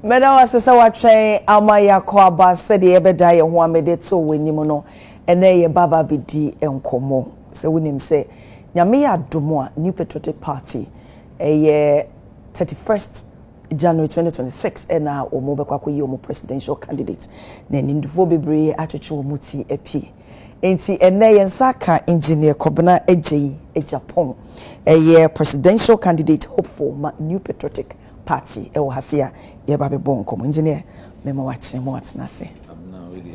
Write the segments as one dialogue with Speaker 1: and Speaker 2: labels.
Speaker 1: Meda wasesa watwen amaya kwaba said ye beda ye ho amede to wenim no ene ye baba bidi enkomo se wonim se nyame ya domo a New Patriotic Party ye 31st January 2026 ena omo bekwa koyi omo presidential candidate na ndufo bebre atwetwe omo ti epi enti ene ye nsaka engineer Kwabena Agyei Agyepong ye presidential candidate hopeful ma New Patriotic Party ewo hasia ye ba be bon komo engineer mema wache mo atena se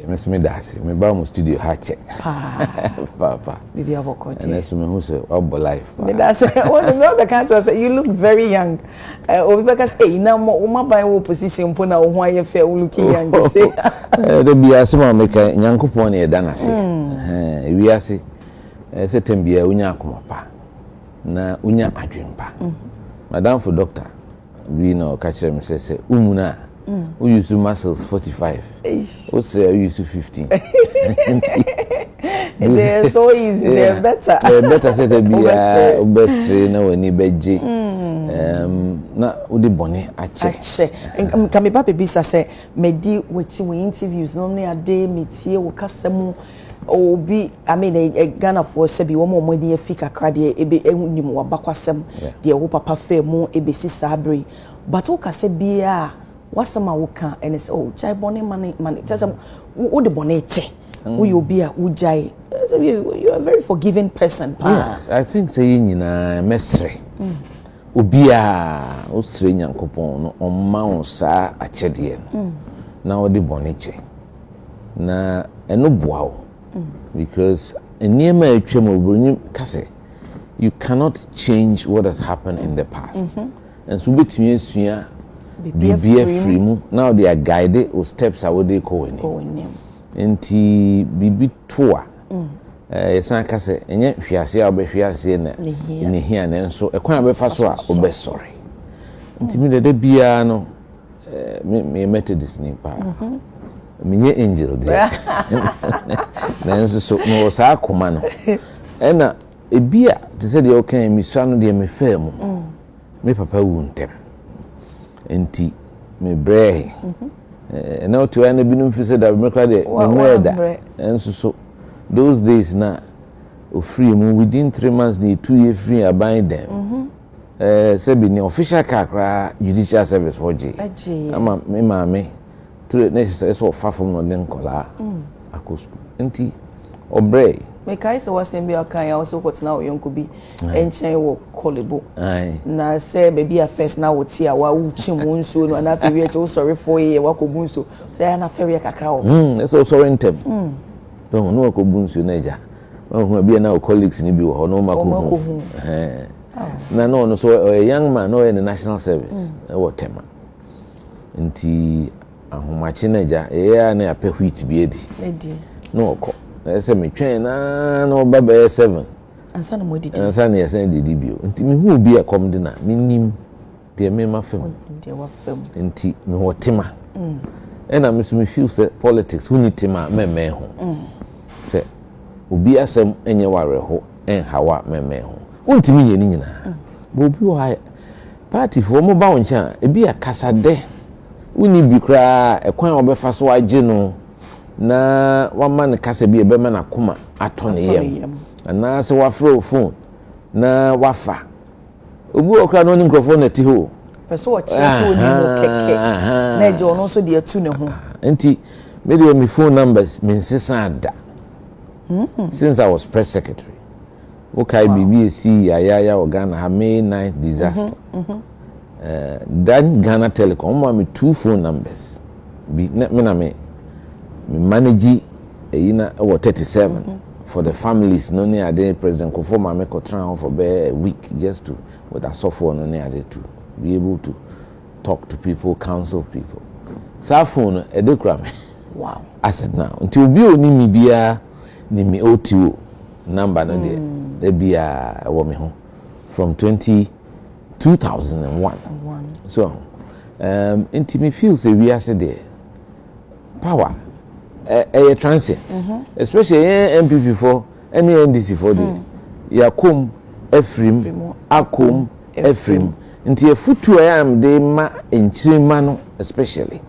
Speaker 2: Miss me dasi me ba mo studio ha check papa
Speaker 1: bibi abokoti
Speaker 2: and so me who say obo life
Speaker 1: me dasi when me be kan to say you look very young obi be ka say na mo ma ban wo position po na wo ho aye fe wo looking young say
Speaker 2: de bia so ma me ka nyankopon na ye da na se wi ase se tembia unya akoma pa na unya adwempa madam for doctor we know catch them say umuna we use muscles 45 we say we use 15
Speaker 1: they're so easy they're better
Speaker 2: say to be best na wani beje na udi bone ache
Speaker 1: kame ba bebisa say medi wechi we interviews no na ade metie wo kasem obi I mean Ghana for sebi wo mo ni afika krade ebe enim wo bakwasem de wo papa fa mu ebe si sabre but wo kase bia wasama wo kan and say oh jai bone man just wo de bone che wo you obi a wo jai so you are a very forgiving person pa
Speaker 2: yes I think say nyina mesre obi a o sre nyankopon no omma wo sa achede na wo de bone che na eno boa wo because enema atwam obronyi kase you cannot change what has happened in the past and so betumi asua bibia free mu now they are guided or steps how they go in enti bibi toa esan kase enye hwiase a obehwiase na ne hia na nso ekwan abefa so a obesore enti mi de bia no me Methodist ni pa minye angel dia na nso so no sa akoma no ena ebia te se de okan mi sua no de me fa mu me papa wu ntem enti me bre na otu ana binum fi se da me kra de me murder enso so those days na o free mu within 3 months ni 2 year free aban dem se bi ni official car kra judicial service for G ama me maame to next so fafom no den kola akosku enti obre
Speaker 1: me kai se wasem bi akan ya so kotena oyonko bi enchen wo kolebo na se baby a first na wo ti a wa uchi mu nso no na fe wi eche wo sorry for ye wa ko bunso se na fe wi kakra wo
Speaker 2: so sorry ntem don no ko bunso na ja hu bi na colleagues ni bi wo no ma ko hu na no so a young man no in the national service wo tema nti ahomachi na ja ya na apɛ wheat bi edi no ko ese me twen na no baba 7
Speaker 1: ansa na modidi
Speaker 2: ansa na yesen didi bio nti me hu bi akom de na minim de me ma fam nti me ho tema ena me so me feel say politics hu ni tema me ho se obi asem enye ware ho en hawa me ho untimi nye ni nyina bo obi wo ha party fo mo ba won cha e bi akasa de uni bi kra ekwan obefa so age no na wama ne kasa bi ebe na koma ato ne yem na se wafro phone na wafa obu okra no ni microphone na ti ho
Speaker 1: peso o chia so ni mo keke na je ono so de atu ne ho
Speaker 2: enti me de my phone numbers me nsesa ada since I was press secretary okay BBC ya Ghana ha May 9th disaster then Ghana Telecom me 2 phone numbers me na me manage ina 37 for the families no near the president conform me control for a week just to with a software no near to be able to talk to people, counsel people. So phone e dey kra me
Speaker 1: wow
Speaker 2: I said now until bi oni mi bia ni mi OTO number no dey bia wo me ho from 2001 so until me feel say we are there power a transit especially MPP for any NDC for the yakum Efrim akum Efrim nti efutu am de ma enchirima no especially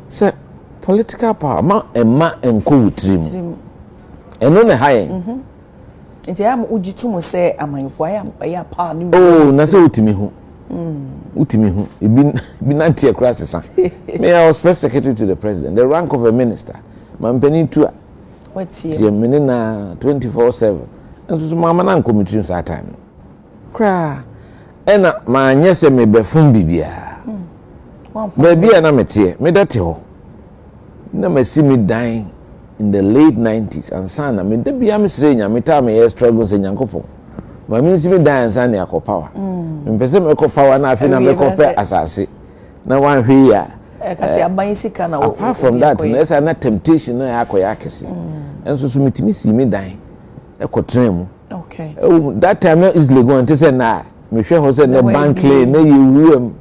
Speaker 2: say political power ma enko wutrim eno ne hayen
Speaker 1: nti am ujitum say amanfo ya power ni
Speaker 2: oh na say utimi hu ibi nanti akura sesa me I was press secretary to the president, the rank of a minister mampeni tu
Speaker 1: what's
Speaker 2: here me na 24/7 nso mama na nkomitrim sa time kra ena ma nyese me befun bibia bibia na metie me date ho na masi me dying in the late 90s and sana me da bia me sire nya me ta me struggle se nyankopon ma me si me dying sana ya ko power me pese me ko power na afi na me ko pe asase na wan hwe ya
Speaker 1: kasi aban sika na
Speaker 2: apart from that na esa na temptation na ya koya kese enso so metimi si me dying e ko trem
Speaker 1: okay
Speaker 2: that time is legal until say na me hwe ho say na bank lay na yewuam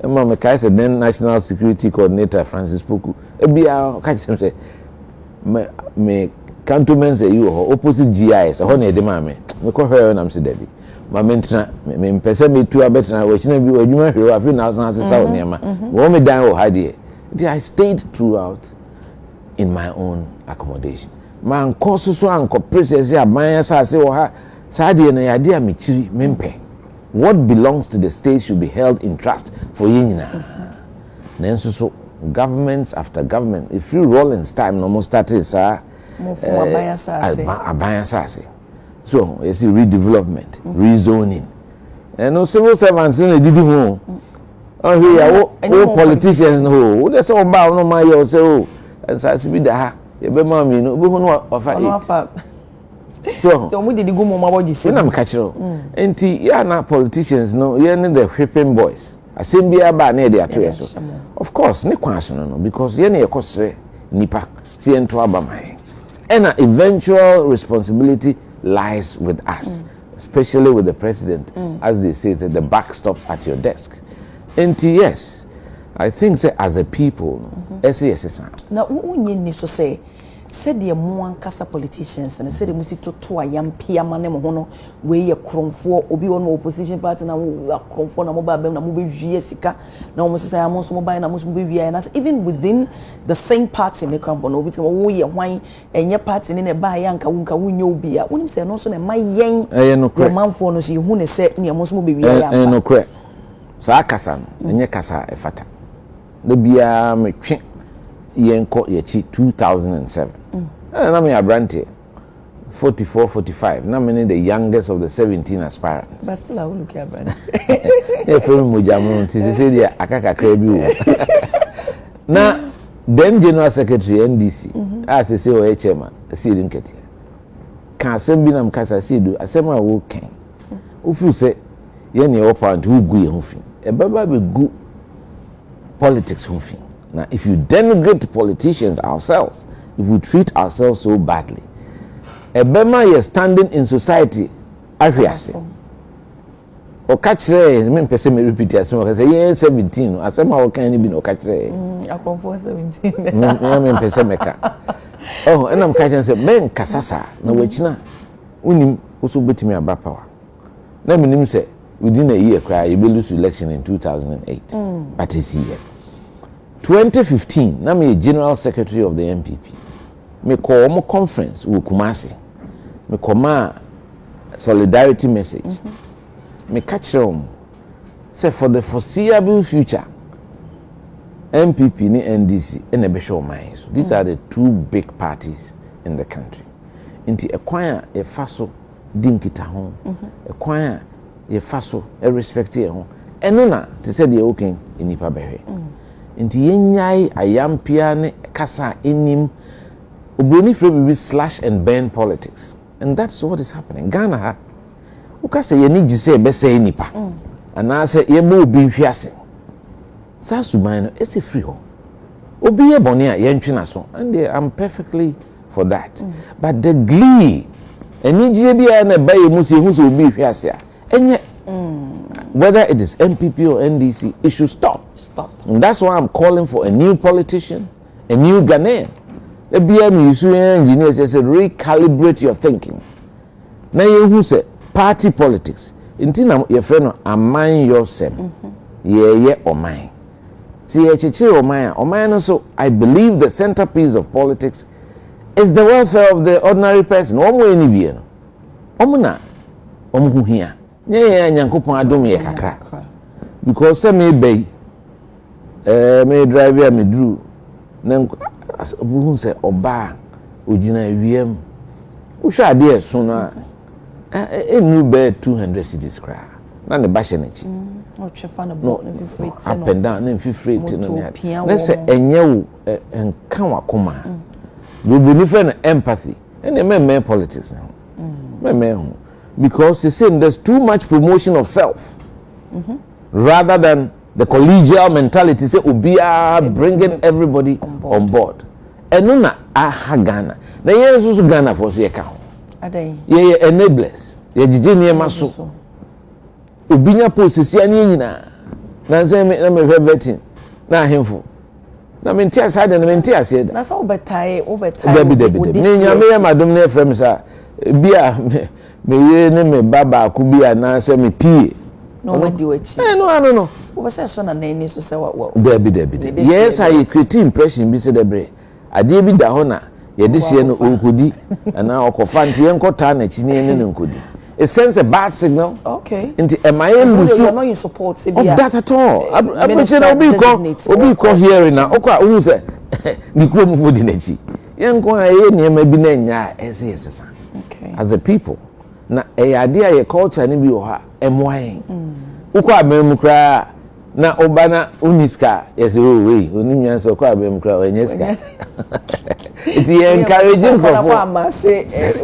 Speaker 2: emma me kai say then national security coordinator Francis Poku e bia ka chem say me cantonment say you opposite GIS ho na e de ma me ko hwe na am say daddy ma me ntra me mpese me tu abetra we china bi adwuma hwe afi na san asesa o niam wo me dan o hade I stayed throughout in my own accommodation man koso so anko precious ya man asase wo ha saade na yade amichiri mempe what belongs to the state should be held in trust for yinina nenso so governments after government if you Rollins time no more started sir
Speaker 1: mo fun aban asase so you see redevelopment rezoning and no civil servants in didi ho oh here wo politicians no wo dey say oba no ma ye say oh asase bi da ha ye be ma mi no obi hu no ofa so mo didi gumo ma boji se
Speaker 2: na me ka kire enti ya na politicians no ye ne the whipping boys asembia ba na dey ato so of course ne kwaso no because ye na ye kosre nipa se ento abamai and eventual responsibility lies with us especially with the president as they say that the buck stops at your desk and yes I think say as a people yes
Speaker 1: na unye ni so say said the mo ankasa politicians and said the musi toto ayampia ma ne mo no we ye kromfo obi won opposition party na wo kromfo na mo ba bem na mo be hwie sika na mo say am so mo ba na mo be hwie na even within the same party ne kampo no obi te wo ye hwan enye party ne ne ba ya nka wunye obi a wonim say no so ne ma yen
Speaker 2: no
Speaker 1: manfo no so ye hu ne say ne mo so mo be hwie ya ba
Speaker 2: no kre sa kasa enye kasa efata de bia me twe yenko yechi 2007 na me abrante 44-45 na me the youngest of the 17 aspirants
Speaker 1: but still I will look at abrante
Speaker 2: e from mojamu ti say dia akaka kra bi wo na then general secretary NDC as say o chairman see din ketia ka asem bi na mkasa sidu asem a wo kan ofu say ye ne opant hu gu ye hu fi e baba be gu politics hu fi. Now, if you denigrate politicians ourselves, if we treat ourselves so badly, Ebema is standing in society, Ariase. O kachre, me pese me repeat as well. Say yeah 17. I say ma can be no kachre.
Speaker 1: I come for 17.
Speaker 2: Me pese meka. Oh, and I'm catching say men kasasa na wechina. Unim uso betimi aba power. Na minim say within a year cry you will lose election in 2008. But it's here. 2015, na me general secretary of the MPP. Me call mo conference with Kumasi. Me come solidarity message. Me catch them. Say for the foreseeable future, MPP ni NDC and Ebesho Mines. These are the two big parties in the country. Inti ekwanya e faso dinkita ho. Ekwanya e faso e respect ye ho. Eno na te say the okay inipa behwe. Inti yenyai ayampia ne kasa enim obroni fre bi slash and burn politics, and that's what is happening. Ghana ha ukase ye ni gise be say nipa ana say ye bo obi hwiase sa suman no ese free ho obi ye bone a ye ntwena so, and I'm perfectly for that. But the glee eni gise bia na ba ye musi hu so obi hwiase a enye whether it is MPP or NDC, it should stop. And that's why I'm calling for a new politician, a new Ghanaian. The BM engineers say recalibrate your thinking. Now you who say party politics, nti na ye frɛ no aman yosem ye oman see ye chichiri oman no so I believe the centerpiece of politics is the welfare of the ordinary person omo eni bie no omo na omo hu hia nye ye nyankopon adom ye kakra because say me bay me drive ya me dru na buhu say oba ogina wiem wo hwa ade eso na enu be 200 cedis kra na ne ba hye na chi
Speaker 1: o chefa na bo na fifrate no
Speaker 2: up and down na fifrate no na say enye wo enka wakoma we believe in empathy and me politics now me because you see there's too much promotion of self rather than the collegial mentality say obia bringing everybody on board eno na aha Ghana na yesu Ghana for so ye ka ho
Speaker 1: adai
Speaker 2: ye enablers ye gigi niema so obinya posisia ne nyina na say me na me vetting na ahemfo na menti asade na menti asede
Speaker 1: na so obetai
Speaker 2: debi me nyame ya madom na efrem sa bia me ye ne me baba ku bia na say me pie
Speaker 1: no wadi wachi
Speaker 2: no
Speaker 1: wo say so na nani so say wa
Speaker 2: debi yes I create impression bi say debre ade bi da ho na ye de hye no onkodi na okofa ntie nkota na chi ne nkodi it sends a bad signal.
Speaker 1: Okay.
Speaker 2: Into am I lose?
Speaker 1: You are not in support of
Speaker 2: that at all. Obi call hearing now. Okay, who say? The group food in echi. Young go aye niema bi na nya ese.
Speaker 1: Okay.
Speaker 2: As a people, na idea ye culture ni bi o ha emwan. Ukọ abem kra na obana uniska yes we onimya so ukọ abem kra onyeska. It encouraging for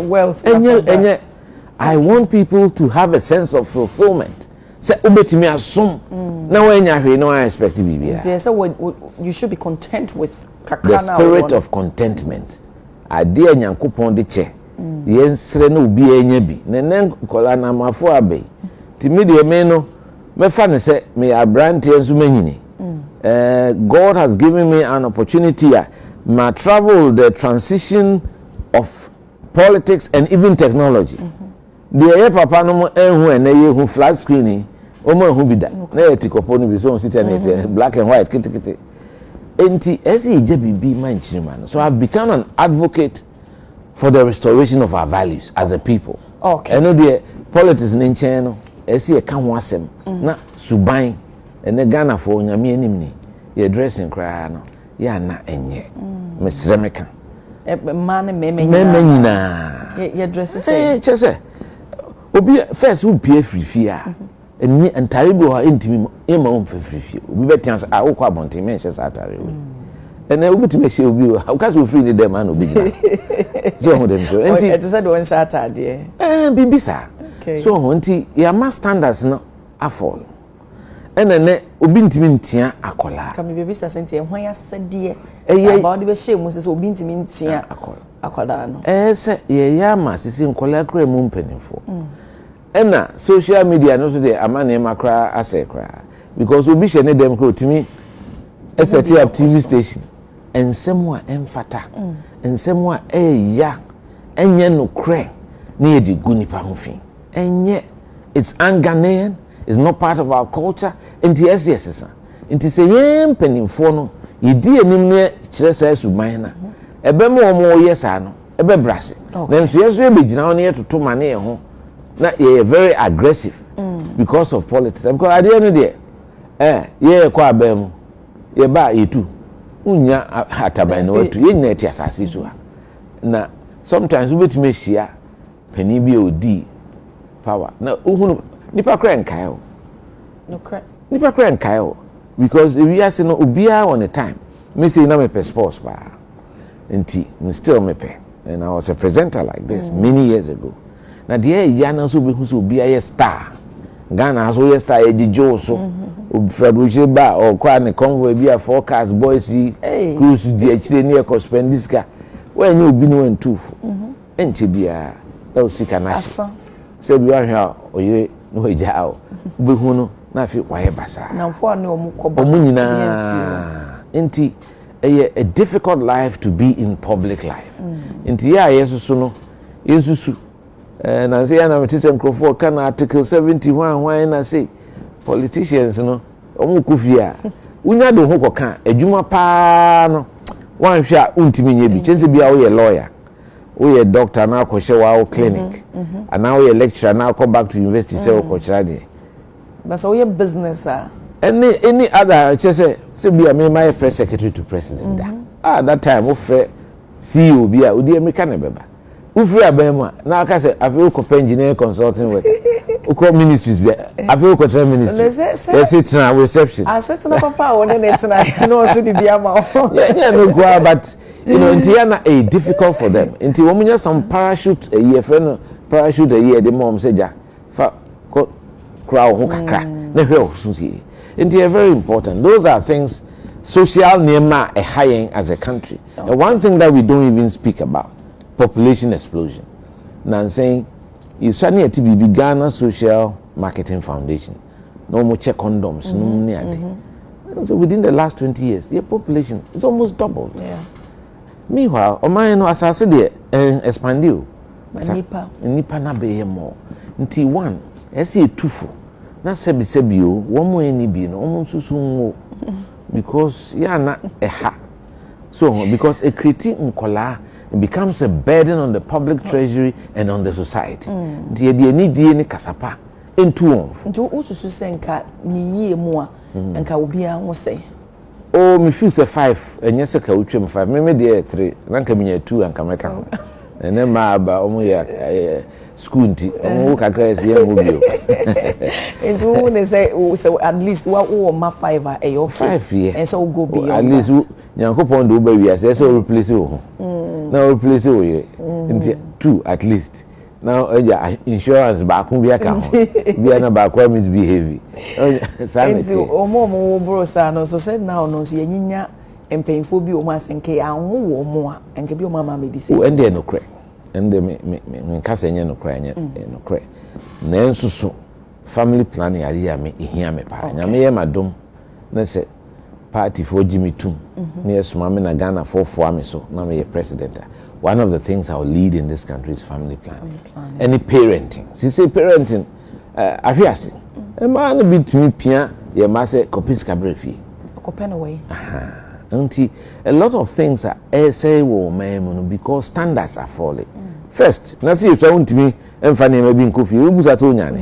Speaker 1: wealth.
Speaker 2: Enye I want people to have a sense of fulfillment. Say ubetimi asum na wanya hwe no I expect bibia.
Speaker 1: So you should be content with
Speaker 2: the spirit of contentment. Ade Nyankopon de che. Yensre na obi anya bi. Nene kola na mafo abai. Timi de me no me fa ne say me abrante enso manyini. God has given me an opportunity to travel the transition of politics and even technology. The papa no mo enhu ene ye hu flat screen o mo enhu bida na ye tikopo no bi so on sit na black and white kitikiti enti ese je bibi manchirima no so I've become an advocate for the restoration of our values as a people.
Speaker 1: Okay.
Speaker 2: Eno de politics ni nchen no ese ye ka ho asem na suban ene Ghana for nyame anim ni ye dressing kra no ya na enye mesremeka
Speaker 1: man me
Speaker 2: nyina
Speaker 1: ye dress say
Speaker 2: chese obi first who pay free eni entire bi ho intimi ema won free obi betian so akwa abonten men hye satare we ene obi timi hye obi o ka so free ni dem an obi gina so ho dem so enti
Speaker 1: it said one satade
Speaker 2: bibisa so ho enti ya ma standards no afall ene obi ntimi ntia akola
Speaker 1: ka me bibisa senti ehwan ya sede about the hye mu se obi ntimi ntia akola no
Speaker 2: se ye ya ma sisi nkola kra mu mpanifo ena social media no so de amane makra ase kra because obi hye ne dem kra otimi set up TV station ensemu a emfata ensemu a ya enye no kra na ye di gunipa ho fi enye it's Ghanaian, it's not part of our culture enti yes enti se ye mpanifo no ye di enim ne kire sa suban na ebe mo yes ano ebe brase na nso yeso e begina ho ne ye toto mane ye ho na ye very aggressive because of politics because at the end of the day ye kwa abem ye ba yetu unya hataban na watu ye nyina ti asase so na sometimes ubetime hia pani bi odi power na uhunu nipa kra nkai o
Speaker 1: no kra
Speaker 2: nipa kra nkai o because if you ask no obia on a time me say na me passport ba nti me still me pay and I was a presenter like this many years ago. Na de ya na so be hu so obi aye star Ghana so ye star e dijo so Fred Wicheba or kwa ne convoy bi a forecast boys cruise di akire ne e ko spend this car when you be no entufo enche bia na osika na se bi ahwa oye no eja o be hu no na fi waye basa
Speaker 1: na mfo ne omukobo
Speaker 2: omunyina enti a difficult life to be in public life. Inti ya yesusu no yesusu na say na me say nkrofo kan article 71 na say politicians no omu kufia unya de ho koka adwuma pa no wan hwe a untimi nya bi chense bia wo ye lawyer wo ye doctor na akɔhye wa clinic ana wo ye lecturer na akɔ back to university say wo kɔkyerɛ de
Speaker 1: but so ye business
Speaker 2: any other say bia me my press secretary to president that time wo frɛ CEO bia odi America na beba wo frɛ abema na aka say afi wo kɔ engineering consulting work uko ministries bia afi wo kɔ ministry let's sit na reception
Speaker 1: sit na papa won na tena no so di bia ma
Speaker 2: yeah no go but you know intiana a difficult for them inti wo munya some parachute a year friend parachute a year the mom say ja fa crowd ho kakra na hwe osusie inti very important those are things social nema a high as a country and one thing that we don't even speak about population explosion now saying you suddenly at TBB Ghana Social Marketing Foundation no more check condoms so within the last 20 years the population is almost doubled. Meanwhile, Oman no asase de expand you. Nipa na be more. Nti one, esi etufo. Na sebi o, wo mo eni bi no, wo susu ngo. Because ya na eha. So because a critique nkola it becomes a burden on the public treasury and on the society. Nti de ni die ni kasapa entu on.
Speaker 1: Nti ususu senka ni yie mu a enka obi a wo say.
Speaker 2: Oh, me feel say 5 enye se ka utwem 5 me dey 3 nanka me nya 2 anka meka ene ma ba omo ya school nti omo kakra ese ya mo bio
Speaker 1: and you ne say so at least what ma 5 a e okay
Speaker 2: 5 years
Speaker 1: and so go beyond
Speaker 2: at least nyankopon do ba wi ase so replace wo na replace wo ye nti 2 at least now insurance ba kun bi aka ho bi na ba kwa misbehave
Speaker 1: sanity omo bro sa no so said now no so yenyinya empemfo bi omo asenke ya ho wo mo a enke bi omo ma medicine
Speaker 2: o ende no kre ende me nkasa enye no kre enye no kre na ensusu family planning ari ya me ehia me pa nya me ye madom na se party for Jimmy Tum na yesuma me na Ghana for ame so na me ye president. One of the things I'll lead in this country is family planning. Any parenting. See, parenting, ahiasi. A man between Pia, your master copies cabrefi.
Speaker 1: Copen away.
Speaker 2: A lot of things are say because standards are falling. First, now see if I want to me and funny maybe in coffee, we was at Onya and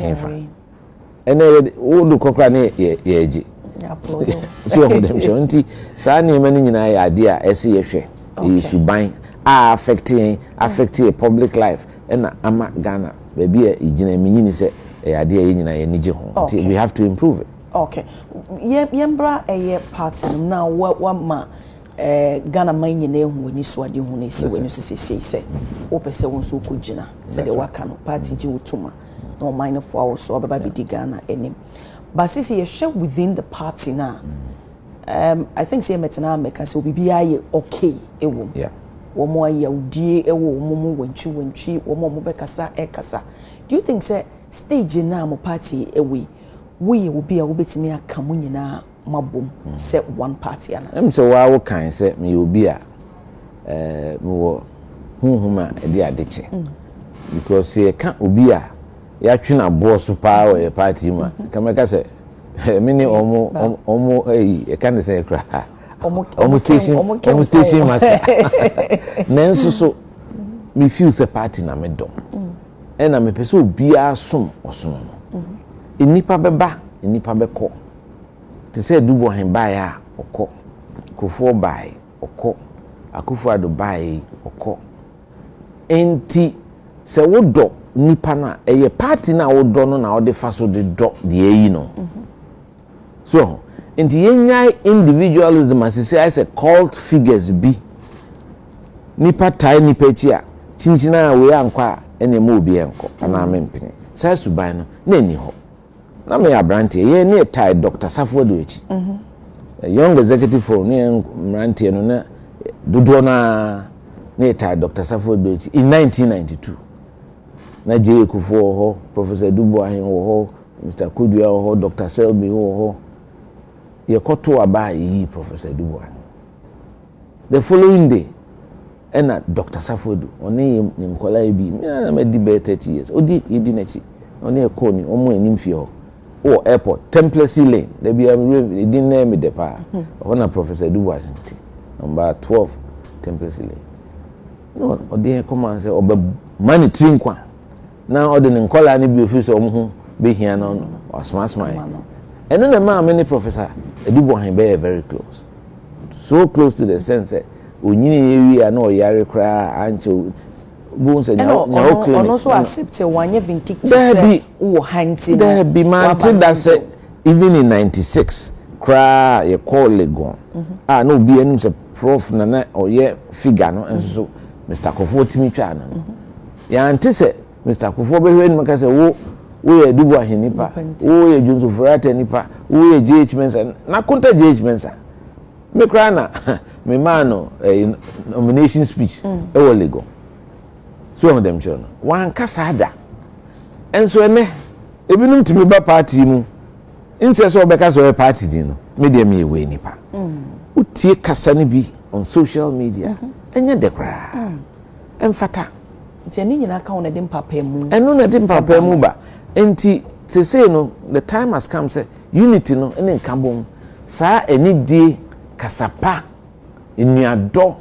Speaker 2: and then all the cockrane ye. So them shonti, Sani many idea, SCF, you should buy. Affecting a public life and ama Ghana baby ejina minyini se ade nyina ye nije ho we have to improve it.
Speaker 1: Okay, yembra party now what ma Ghana man nyina ehu ni so ade hu na si we ni so se opese won so kugina se de waka no party ji wotuma no mind for our so baba bi di Ghana enim but since you share within the party now I think say metena make say obi aye okay ewo womo ayawdie ewo womo wantwi womo bekasa ekasa. Do you think say stage na mo party ewe we obi a wo betimi aka mo nyina mabom say one party ana em say
Speaker 2: wa wo kan say me obi a me wo hunhuma e de adeche because ye ka obi a ya twi na boss pa we party ma kameka say me ni omo e kan say kra almost station master. Nenso so me feel say party na me dom. E na me pese obi asom osom no. Enipa beba, enipa beko. Te say dubo hen bai a okọ. Kofo bai okọ. Akufo ado bai okọ. Enti se wo do nipa na eye party na wo do no na wo de fa so de do de yi no. So into yenyai individualism as say as a cult figures be nipa tai nipa chia chinchina we ankwa ene mo obi enko ana mempene sai suban no na ni ho na me abrante ye ne tai Dr. Safuodo echi young executive for ne mrante no na dodo na ne tai Dr. Safuodo echi in 1992 na je Kufuor ho Professor Dubois Ahen ho Mr. Kudua ho Dr. Selby ho ye koto abai Professor Dubois. The following day, ena Dr. Safodu oni ni nkola bi me di be 30 years odi yedi nachi oni e ko ni omo anim fie ho o airport Templesi Lane there be di name de pa ona Professor Dubois number 12 Templesi Lane no odi come and say oba money trinkwa na odi ni nkola ni bi office omo ho be hia na o smart and then the man many Professor Dubois be very close, so close to the sense that onyini area na oyare kra anche go say no clinic
Speaker 1: also accept one vindictive say o hanti
Speaker 2: there be man that say even in 96 kra ye call legon no be any say prof na oye figure no enso Mr. Kofo timi twa na ya anti say Mr. Kofo be hwe ni maka say wo ye Dubois hinipa wo ye Junso Furata nipa wo ye GH Mensa na konta GH Mensa me kra na me mano nomination speech e wo lego so on them children wan kasa da enso ene ebinum timi ba party mu inse so obeka so party din no me de me we nipa utie kasa ni bi on social media enye de kra emfata
Speaker 1: nti ni nyina ka wona de mpapa mu
Speaker 2: eno na de mpapa mu ba enti se say no the time has come say unity no ene nkabom saa eni die kasapa enuado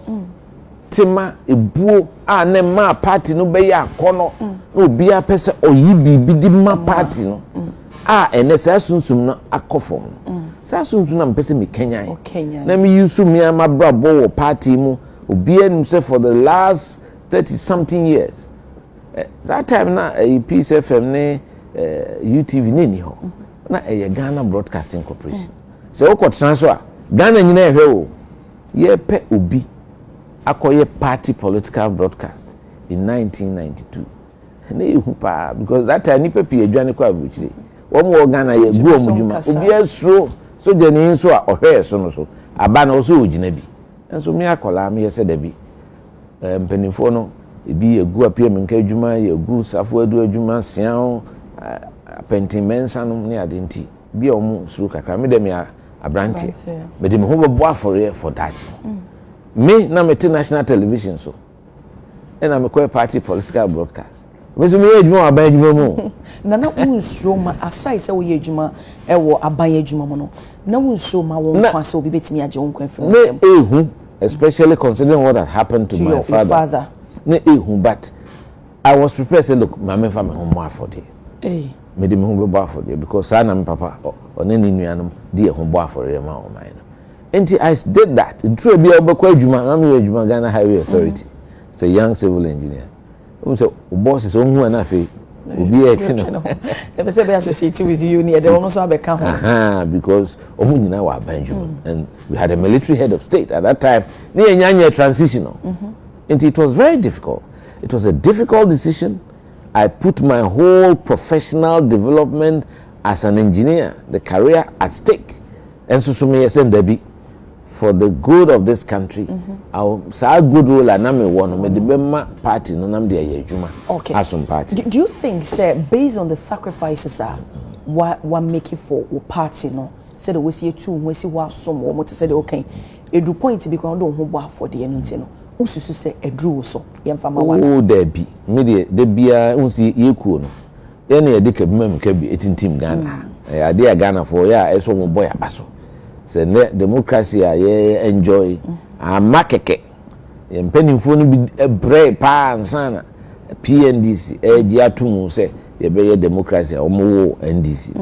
Speaker 2: tema ebuo a ne ma party no be ya akono na obi a pese oyi bibi di ma party no a ene saa sunsum no akofom saa sunsum na mpese me kenyan na me yusu me ama brabo wo party mu obi anim say for the last 30 something years that time na Peace FM ne UTV ne ni ho na Ghana Broadcasting Corporation se okọ transfer Ghana nyina ehwe o ye pe obi akoye party political broadcast in 1992 na ehu pa because that time ni pepe adwane kwa abuchire wo mo Ghana ye gu omudwuma obi asuro so jeni nso a ohwe so no so aba na so ogina bi enso me akola me yese da bi mpanimfo no ebi egu apiem nka adwuma ye gu safo adu adwuma sian apentimensa no ne adenti bi omo suru kakra me dem ya abrantie me dem ho bebo afore for that me na me national television so and I'm a party political broadcast me so me adwuma aban adwuma mu
Speaker 1: na unsuro ma asai se wo ye adwuma e wo aban adwuma mu no na unsuro ma won kwa se obi betimi age won kwa fem
Speaker 2: ehu especially considering what had happened to my father ne ehu but I was prepared to say look my me fa me ho afode me dem ho bebo afode because sana me papa one ni nuanom di e ho bo afode ma o man and I did that. True, be able to do my Ghana Highway Authority. Say young civil engineer. So boss is on who and I feel. Be a never say associated with you near the almost have a because Omunina were Benjamin and we had a military head of state at that time. Near Nyanya transitional. And it was very difficult. It was a difficult decision. I put my whole professional development as an engineer, the career at stake. And so me send Debbie. For the good of this country, our good role and I'm one me the Bema party no nam de adwuma.
Speaker 1: Okay.
Speaker 2: Asum party.
Speaker 1: Do you think sir based on the sacrifices what make it for o party no said we see two we see what some or to say okay edu point because don't ho bo for the enu no ususu say edru so yemfa ma wan
Speaker 2: oh there be me de bia unsi yekuo no ye na ye de kabima ka bi etintim Ghana ade Ghana for ya eso mo boy abaso say democracy ye enjoy makeke ye mpanimfo no bi bre pa ansana PNDC eji atumu say ye be ye democracy omo NDC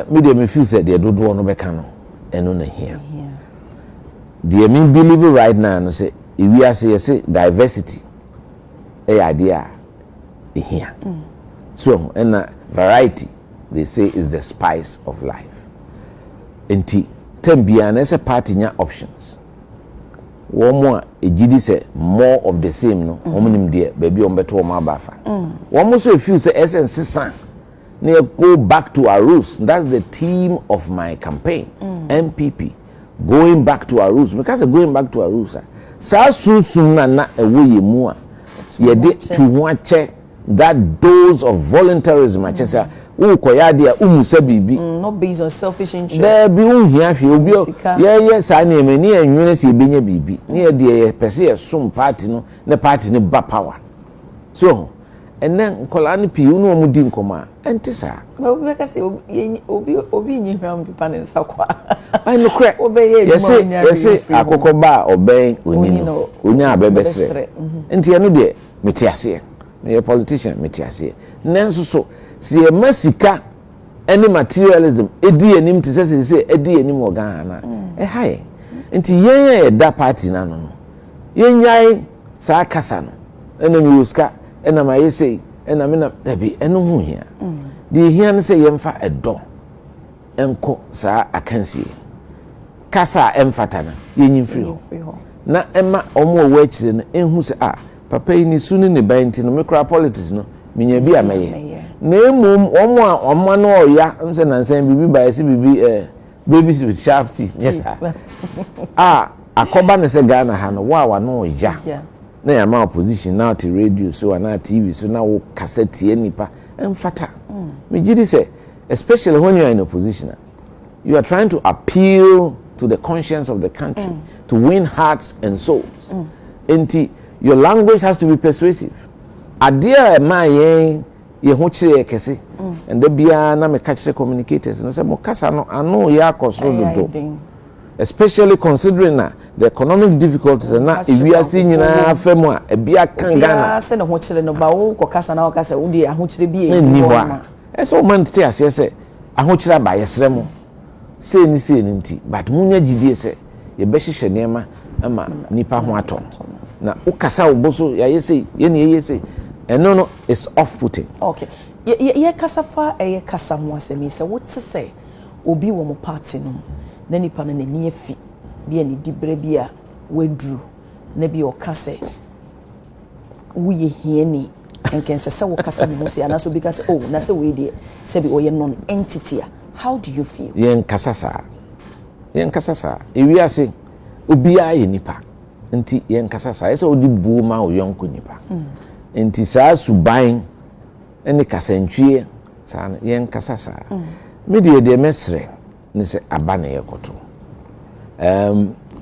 Speaker 2: me dey me feel say the dodo no be kan no eno na here the me believe right now no say we are say diversity idea here so and variety they say is the spice of life. Enti tembia na ese party nya options wo mo ejidi se more of the same no omunim de baby ombeto mo abafa wo mo so feel say essence san na go back to our roots. That's the theme of my campaign. MPP going back to our roots because going back to our roots sa sunsun na ewoye mu a ye de to ho ache that dose of voluntarism a chesa wo koya de a umusa bibi
Speaker 1: not based on selfish interest
Speaker 2: there bi unhia hwe obi ye sa na emani enwene se ebenya bibi na ye de ye pese ye som party no na party ne ba power so and then nkola ne pi unu omudi nkoma enti sa
Speaker 1: obi ka se obi nyi hwam pipa ne nsakwa
Speaker 2: ai no kre
Speaker 1: obi ye edwuma nya
Speaker 2: yes akokoba oben oni no onya abebesre enti ye no de metiase me politician metiase nenso so si e masika any materialism edi enim te say edi enim organ na hai enti yen ye da party na no yen nyai sa kasa no ena mi uska ena ma yesei ena me na dabi eno hu hia di hia no say yemfa edo enko sa akansie kasa emfata na yenyin free ho na ema omo owo akire no enhu se papa yi ni sunu ne banti no mekra politics no minya bi ameye na emum omo na oya mse na nsan bibi ba ese bibi babies with sharp teeth yes akoba ne se Ghana ha no wa na oya na ya ma opposition na ti radio so na TV so na wo cassette enipa emfata me gidi say especially when you are in opposition you are trying to appeal to the conscience of the country to win hearts and souls your language has to be persuasive adia ma ye ho kire kese and the bia na me catch communicators no say mo kasa no ano ya koso dodo especially considering the economic difficulties na ewiase nyina afemu a bia kan Ghana
Speaker 1: se ne ho kire no ba wo kasa na wo kasa wo di aho kire bia
Speaker 2: ni ho a eso man tete ase se aho kire ba yesre mo se ni nti but munya gidie se ye be hihye nema ama nipa ho ato na ukasa oboso ya yesi ye ne yesi eno no is off putting
Speaker 1: okay ye kasafa ye kasa ho asemi se what to say obi wo mo party no na nipa no nani afi bia ni dibre bia wedru na bia okase wo ye hiani enkense se wo kasa ni mo se ana so because oh na se we dey se bi oye non entity how do you feel
Speaker 2: yen kasasa ewiase obi a ye nipa nti yen kasasa ese odi bu ma o yonko nipa nti saa suban ene kasantwie saa yen kasasa me de mesre ne se abana yekoto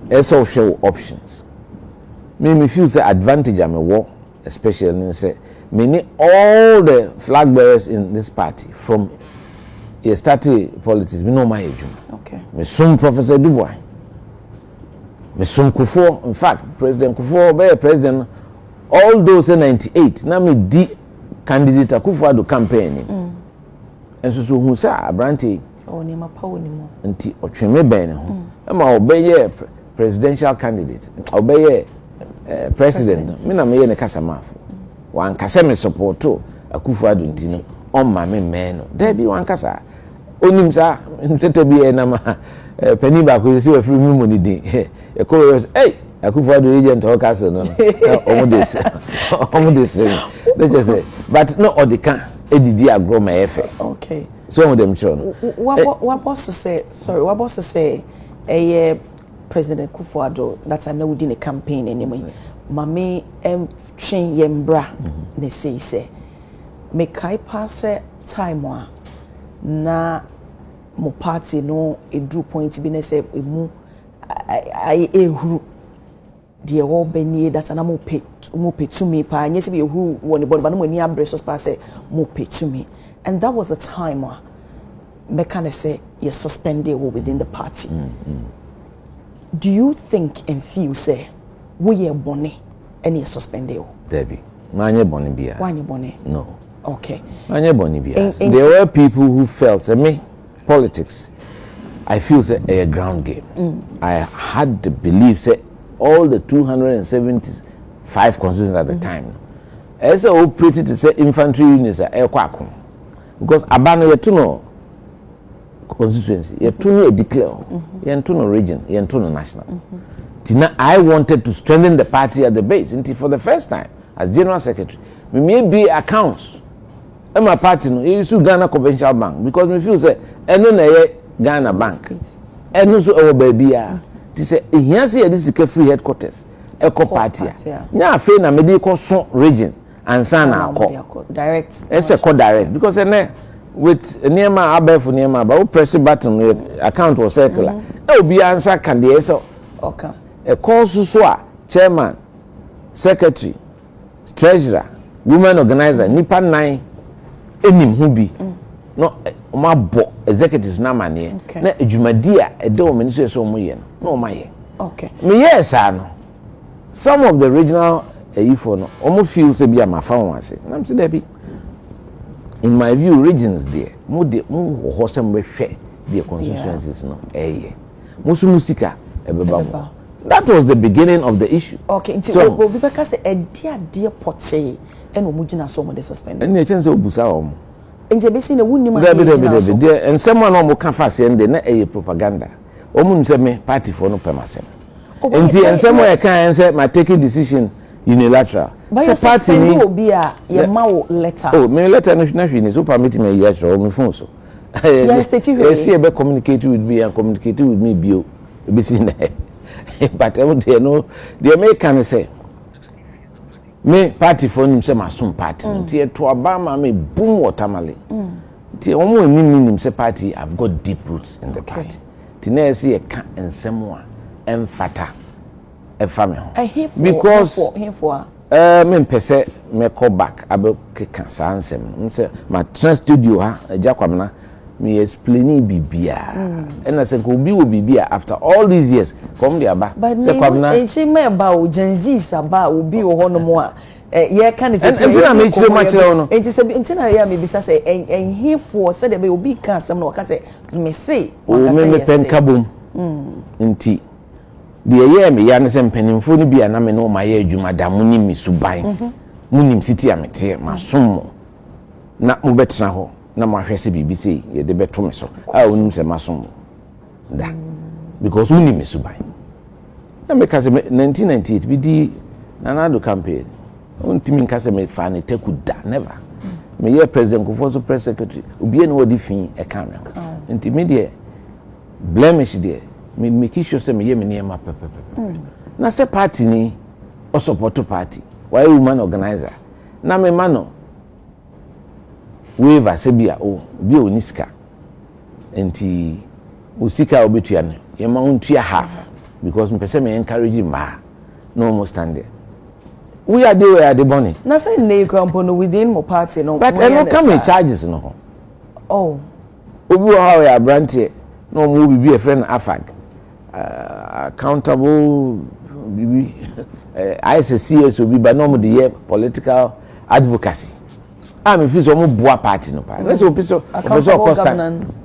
Speaker 2: ese o show options me feel say advantage am wo especially ne say many all the flag bearers in this party from he started politics me no my ejum
Speaker 1: okay
Speaker 2: me some Professor Dubois me some Kufo in fact President Kufo be president all those in 98 na me di candidate Akufo Addo campaign enso so hu sa abrante
Speaker 1: o ni ma pa oni mo
Speaker 2: nti otweme ben ne ho ma obeye presidential candidate obeye president me na me ye ne kasamafo wan kasa me support Akufo Addo ntino on ma me men no there be wan kasa onim sa ntete bi na ma pani ba ko si we free mu money din e ko Akufo Addo agent o kasa no omo this they just say but no odika edidi agro ma efe
Speaker 1: okay
Speaker 2: so on them sure
Speaker 1: what boss to say President Akufo Addo that I know within a campaign anyway mame train yembra ne say me kai pass time wa na mo party no edru point bi na say emu ai ehuru de wo benie that na mo to me pa nyese bi ehuru woni body ba no ani abresos pa say mo to me and that was the time me kind of say you suspended within the party do you think and feel say we ye bone and you suspended
Speaker 2: Debbie manye bone bia
Speaker 1: why bone
Speaker 2: no
Speaker 1: okay
Speaker 2: manye bone bia there were people who felt say me politics I feel say a ground game I had to believe say all the 275 constituencies at the time as operated to say infantry units are kwakon because abano ye to no constituency ye to no declare ye to no region ye to no national tina I wanted to strengthen the party at the base until for the first time as general secretary me may be accounts and my party no you use Ghana Conventional Bank because me feel say eno na ye Ghana Bank eno so e baby a ti say ehia say this is free headquarters eco party nya afi na me dey ko so region ansa na akọ
Speaker 1: direct
Speaker 2: ese ko direct because ene with Niema Abef Niema, but press a button with account or circular. Oh, be answer can the so
Speaker 1: okay.
Speaker 2: A call Susua, chairman, secretary, treasurer, women organizer, Nipa 9, enim who be no my bo executives na mane na adwumadia e de o meni so mo ye no ma ye
Speaker 1: okay
Speaker 2: me yes no some of the regional ifo no omo feel say bia ma fa won ase na mse da bi in my view regions there mo ho sem be hwe the constituencies no musu musika ebeba that was the beginning of the issue.
Speaker 1: Okay, so we because a dear potse and omugina so mo de suspend.
Speaker 2: And you say obusa o mo.
Speaker 1: Nje be see na wunni ma.
Speaker 2: There and someone o mo kan fa se nde na propaganda. O mo say me party for no permasem. And someone can say my taking decision unilateral.
Speaker 1: But party ni obi a ye ma wo letter.
Speaker 2: Oh, me letter no hwe ni so permit me unilateral o me phone so.
Speaker 1: Yes, state you.
Speaker 2: Yes, be communicate with me and communicate with me bio. Be see na. But they know the American say me party for him say masun party tie to Obama me boom watermale tie omo nim say party I've got deep roots in the party tie na say e ka ensem a emfata e fame ho because me pese me call back abe keka sa ansem me say my trans studio ha Agya Kwabena me explaining bibia and I say ko bi wo bibia after all these years come there ba
Speaker 1: say Kwabena enchi me ba o Gen-Z saba obi o hono mo a ye kan say
Speaker 2: enchi na me chire ma chire no
Speaker 1: enchi say enchi na ya me bisa say enhefo say de be obi kan asem na waka say me say
Speaker 2: waka say me pen kabom enti de ye me ya ne say mpanimfo no bia na me no ma ye adwuma da muni mi suban munim city amete masom na mo betra ho na mo ahwese BBC ye de beto me so a onim se masom da because we need me subai na me kase 1998 bi di nanado campaign on timi kase me fa ne tekuda never me ye president kofo so press secretary obi no odi fin e kan me nti me de blemish de me make sure say me ye me niam pepepe na se party ni o support party why woman organizer na me mano waiver se bia o bi o niska enti o sika obetua no ye ma untua half because me pese me encourage ma no almost stand there we are the money
Speaker 1: na say na no within mo party no
Speaker 2: but no come charges no
Speaker 1: oh
Speaker 2: obi o how ya brantie no mo bi a friend afag accountable bibi ICCS obi but no mo the political advocacy me feel so mo boa party no pa let's opiso
Speaker 1: governance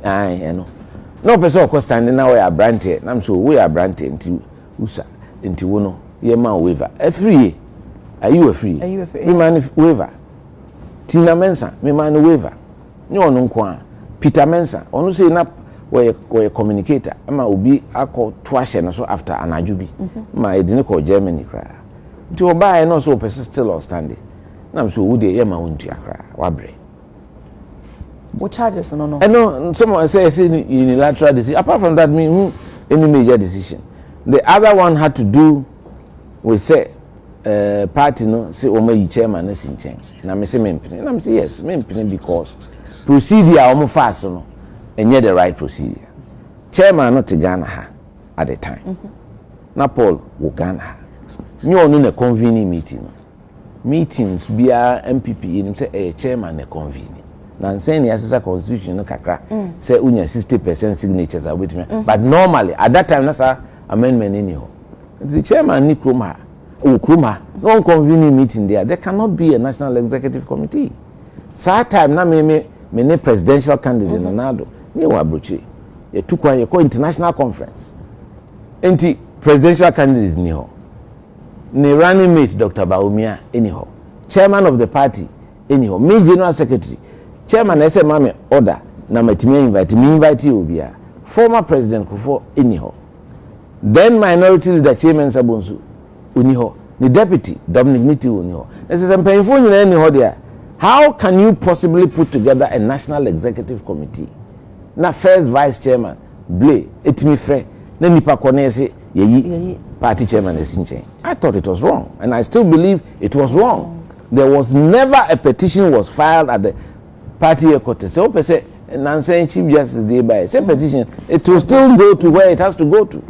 Speaker 2: no person of course standing now we are brantie na so we are brantie nti usa nti wo no ye man waiver free are you free me man waiver Tina Mensa me man waiver ni onu nko a Peter Mensa onu say na we communicator ama obi akọ to ahye no so after anajubi ma edini ko Germany kra nti oba no so person still on standing na so wo de ye ma wontu akra wabre
Speaker 1: what charges no
Speaker 2: and no someone say unilateral decision apart from that mean any major decision the other one had to do with say party no say o ma chairman na sinchen na me say mempene na me say yes mempene because procedure o fast no enye the right procedure chairman no to Ghana ha at the time na Paul wo Ghana ha nyo no na convening meeting meetings bia MPP nim say chairman na convene na saying the assessor constitution no kakra say unya 60% signatures are with me but normally at that time na sa amendment anyhow the chairman ni kroma no convening meeting there cannot be a national executive committee sa time na me presidential candidate nanado ni wa brochi ye tukwa ye ko international conference enti presidential candidate ni ho ni running mate Dr. Baumia anyhow chairman of the party anyhow me general secretary chairman ese mame order na matimi invite you obia former president Kufo anyhow then minority leader chairman Sabonsu uniho the deputy Dominic Niti uniho this is painful anyhow there how can you possibly put together a national executive committee na first vice chairman blay etimi frɛ na nipa konese yeyi party chairman esinchen I thought it was wrong and I still believe it was wrong there was never a petition was filed at the party headquarters so person Nansen Chief Justice dey by say petition it will still go to where it has to go to.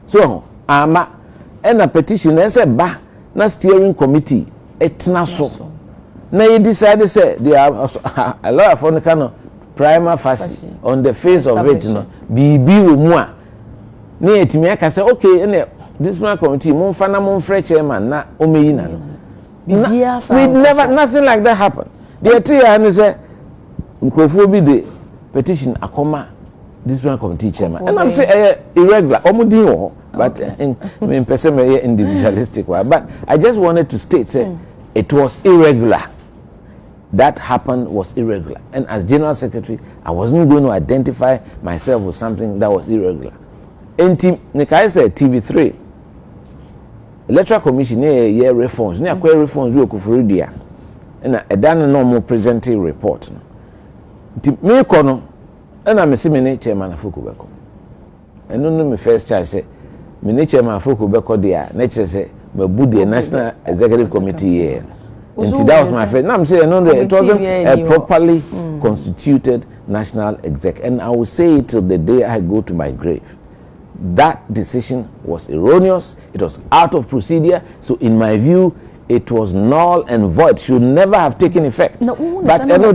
Speaker 2: So ama and a petition say ba na steering committee etna so na you decide say there are a lot of on kind of prima facie on the face of it no bibi wo mu a na etimi aka say okay and this man committee mon fa na mon frɛ chairman na o meyi na we never nothing like that happened. The tia and say nkrofo bi the petition akoma this one committee chairman and I'm say irregular omudin wo but in person individualistic but I just wanted to state say it was irregular. That happened was irregular, and as general secretary I wasn't going to identify myself with something that was irregular. And Nikai said TV3 electoral commission year reforms near query reforms we okufuridia and a done normal presenting report me kono and I'm a semi chairman of Fukubeko and no me first charge say me chairman of Fukubeko there nature say me budi national executive committee here and that was my first. Now I'm saying no it wasn't a properly constituted national exec, and I will say it till the day I go to my grave. That decision was erroneous. It was out of procedure. So in my view, it was null and void. Should never have taken effect.
Speaker 1: No, but he will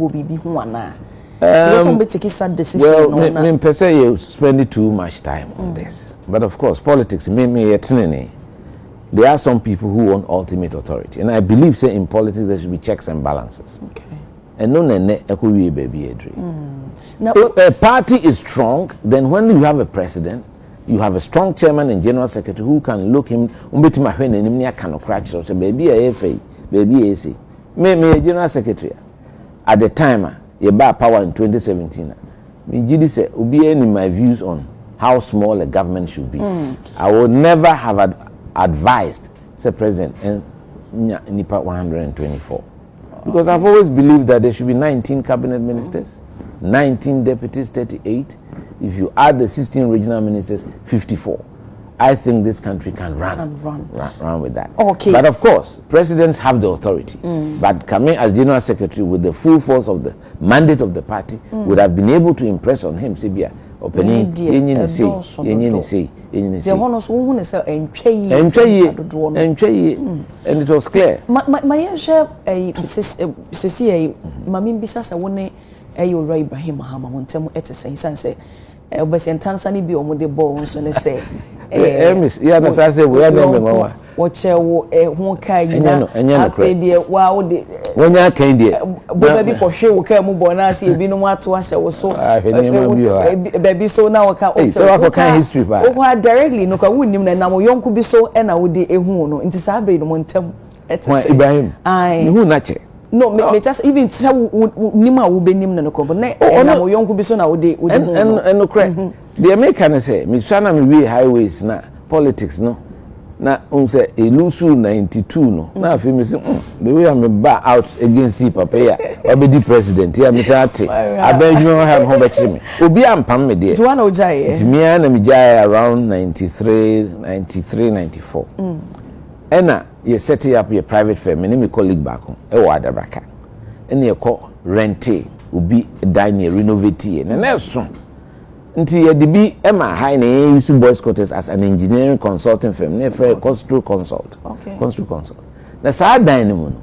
Speaker 1: be
Speaker 2: well, per se, you spend too much time on this. But of course, politics, there are some people who want ultimate authority. And I believe, say, in politics, there should be checks and balances. Okay. And no, now, if a party is strong, then when you have a president, you have a strong chairman and general secretary who can look him, baby, AC. Me general secretary. At the time, you buy power in 2017. Me say, in my views on how small a government should be. I would never have advised, say, president, and Nipa 124. Because I've always believed that there should be 19 cabinet ministers, 19 deputies, 38. If you add the 16 regional ministers, 54. I think this country can run with that. Okay. But of course, presidents have the authority. But coming as general secretary with the full force of the mandate of the party would have been able to impress on him, Sibia. Opening, and it was clear.
Speaker 1: My share a Mamim Bisasa one a Ibrahim Mahama on Temu Etisen Sanse, Obesan Tansani be on the bones and they say,
Speaker 2: yes, I say, we are no
Speaker 1: watch a Wonka, and wow,
Speaker 2: when I came there,
Speaker 1: baby for sure, Bonasi, Bino to us, I was so baby, so now I can't also
Speaker 2: history.
Speaker 1: Oh, directly, no, I wouldn't and now young could be so, and I would de a huno into Sabre, Montem,
Speaker 2: Ibrahim. I who not
Speaker 1: no, me just even Nima will be named no company, and now young could be so now, and
Speaker 2: no crack. The American say, Miss Shana, me highways now, politics, no. Na say a lusu 92 no na afi me say the way I'm back out against hip papa ya obedi president ya me say ate abedwo have ho bechi me obi ampam me de
Speaker 1: Joanna Ojaye
Speaker 2: it me na me jai around 93 94 ena ye set up your private firm me colleague back home e wa adabraka ena ye call rente obi dine renovate na so nti ye dibi ema high na use boys quarters as an engineering consulting firm na for construct consult. Okay. Construct consult. Na sa dan ni mu no.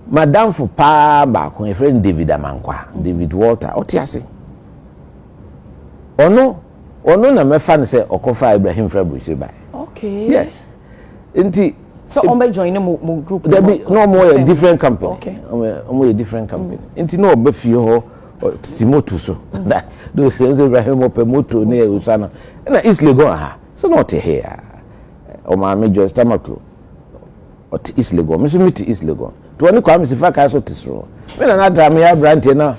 Speaker 2: Madam for pa ba ko e friend David Amankwa, David Walter, otiase. Ono na me fa ne say okofa Ibrahim Fabrice by.
Speaker 1: Okay.
Speaker 2: Yes. Nti
Speaker 1: so on be join mo group.
Speaker 2: There be no more a different company.
Speaker 1: Okay.
Speaker 2: A different company. Nti no be fie ho Timoto so that those same Ibrahim Opemoto near Usana and East Legon ha so not here or my major stomach or East Legon Miss meet East Legon to only come if I can so tisro when another time I brand now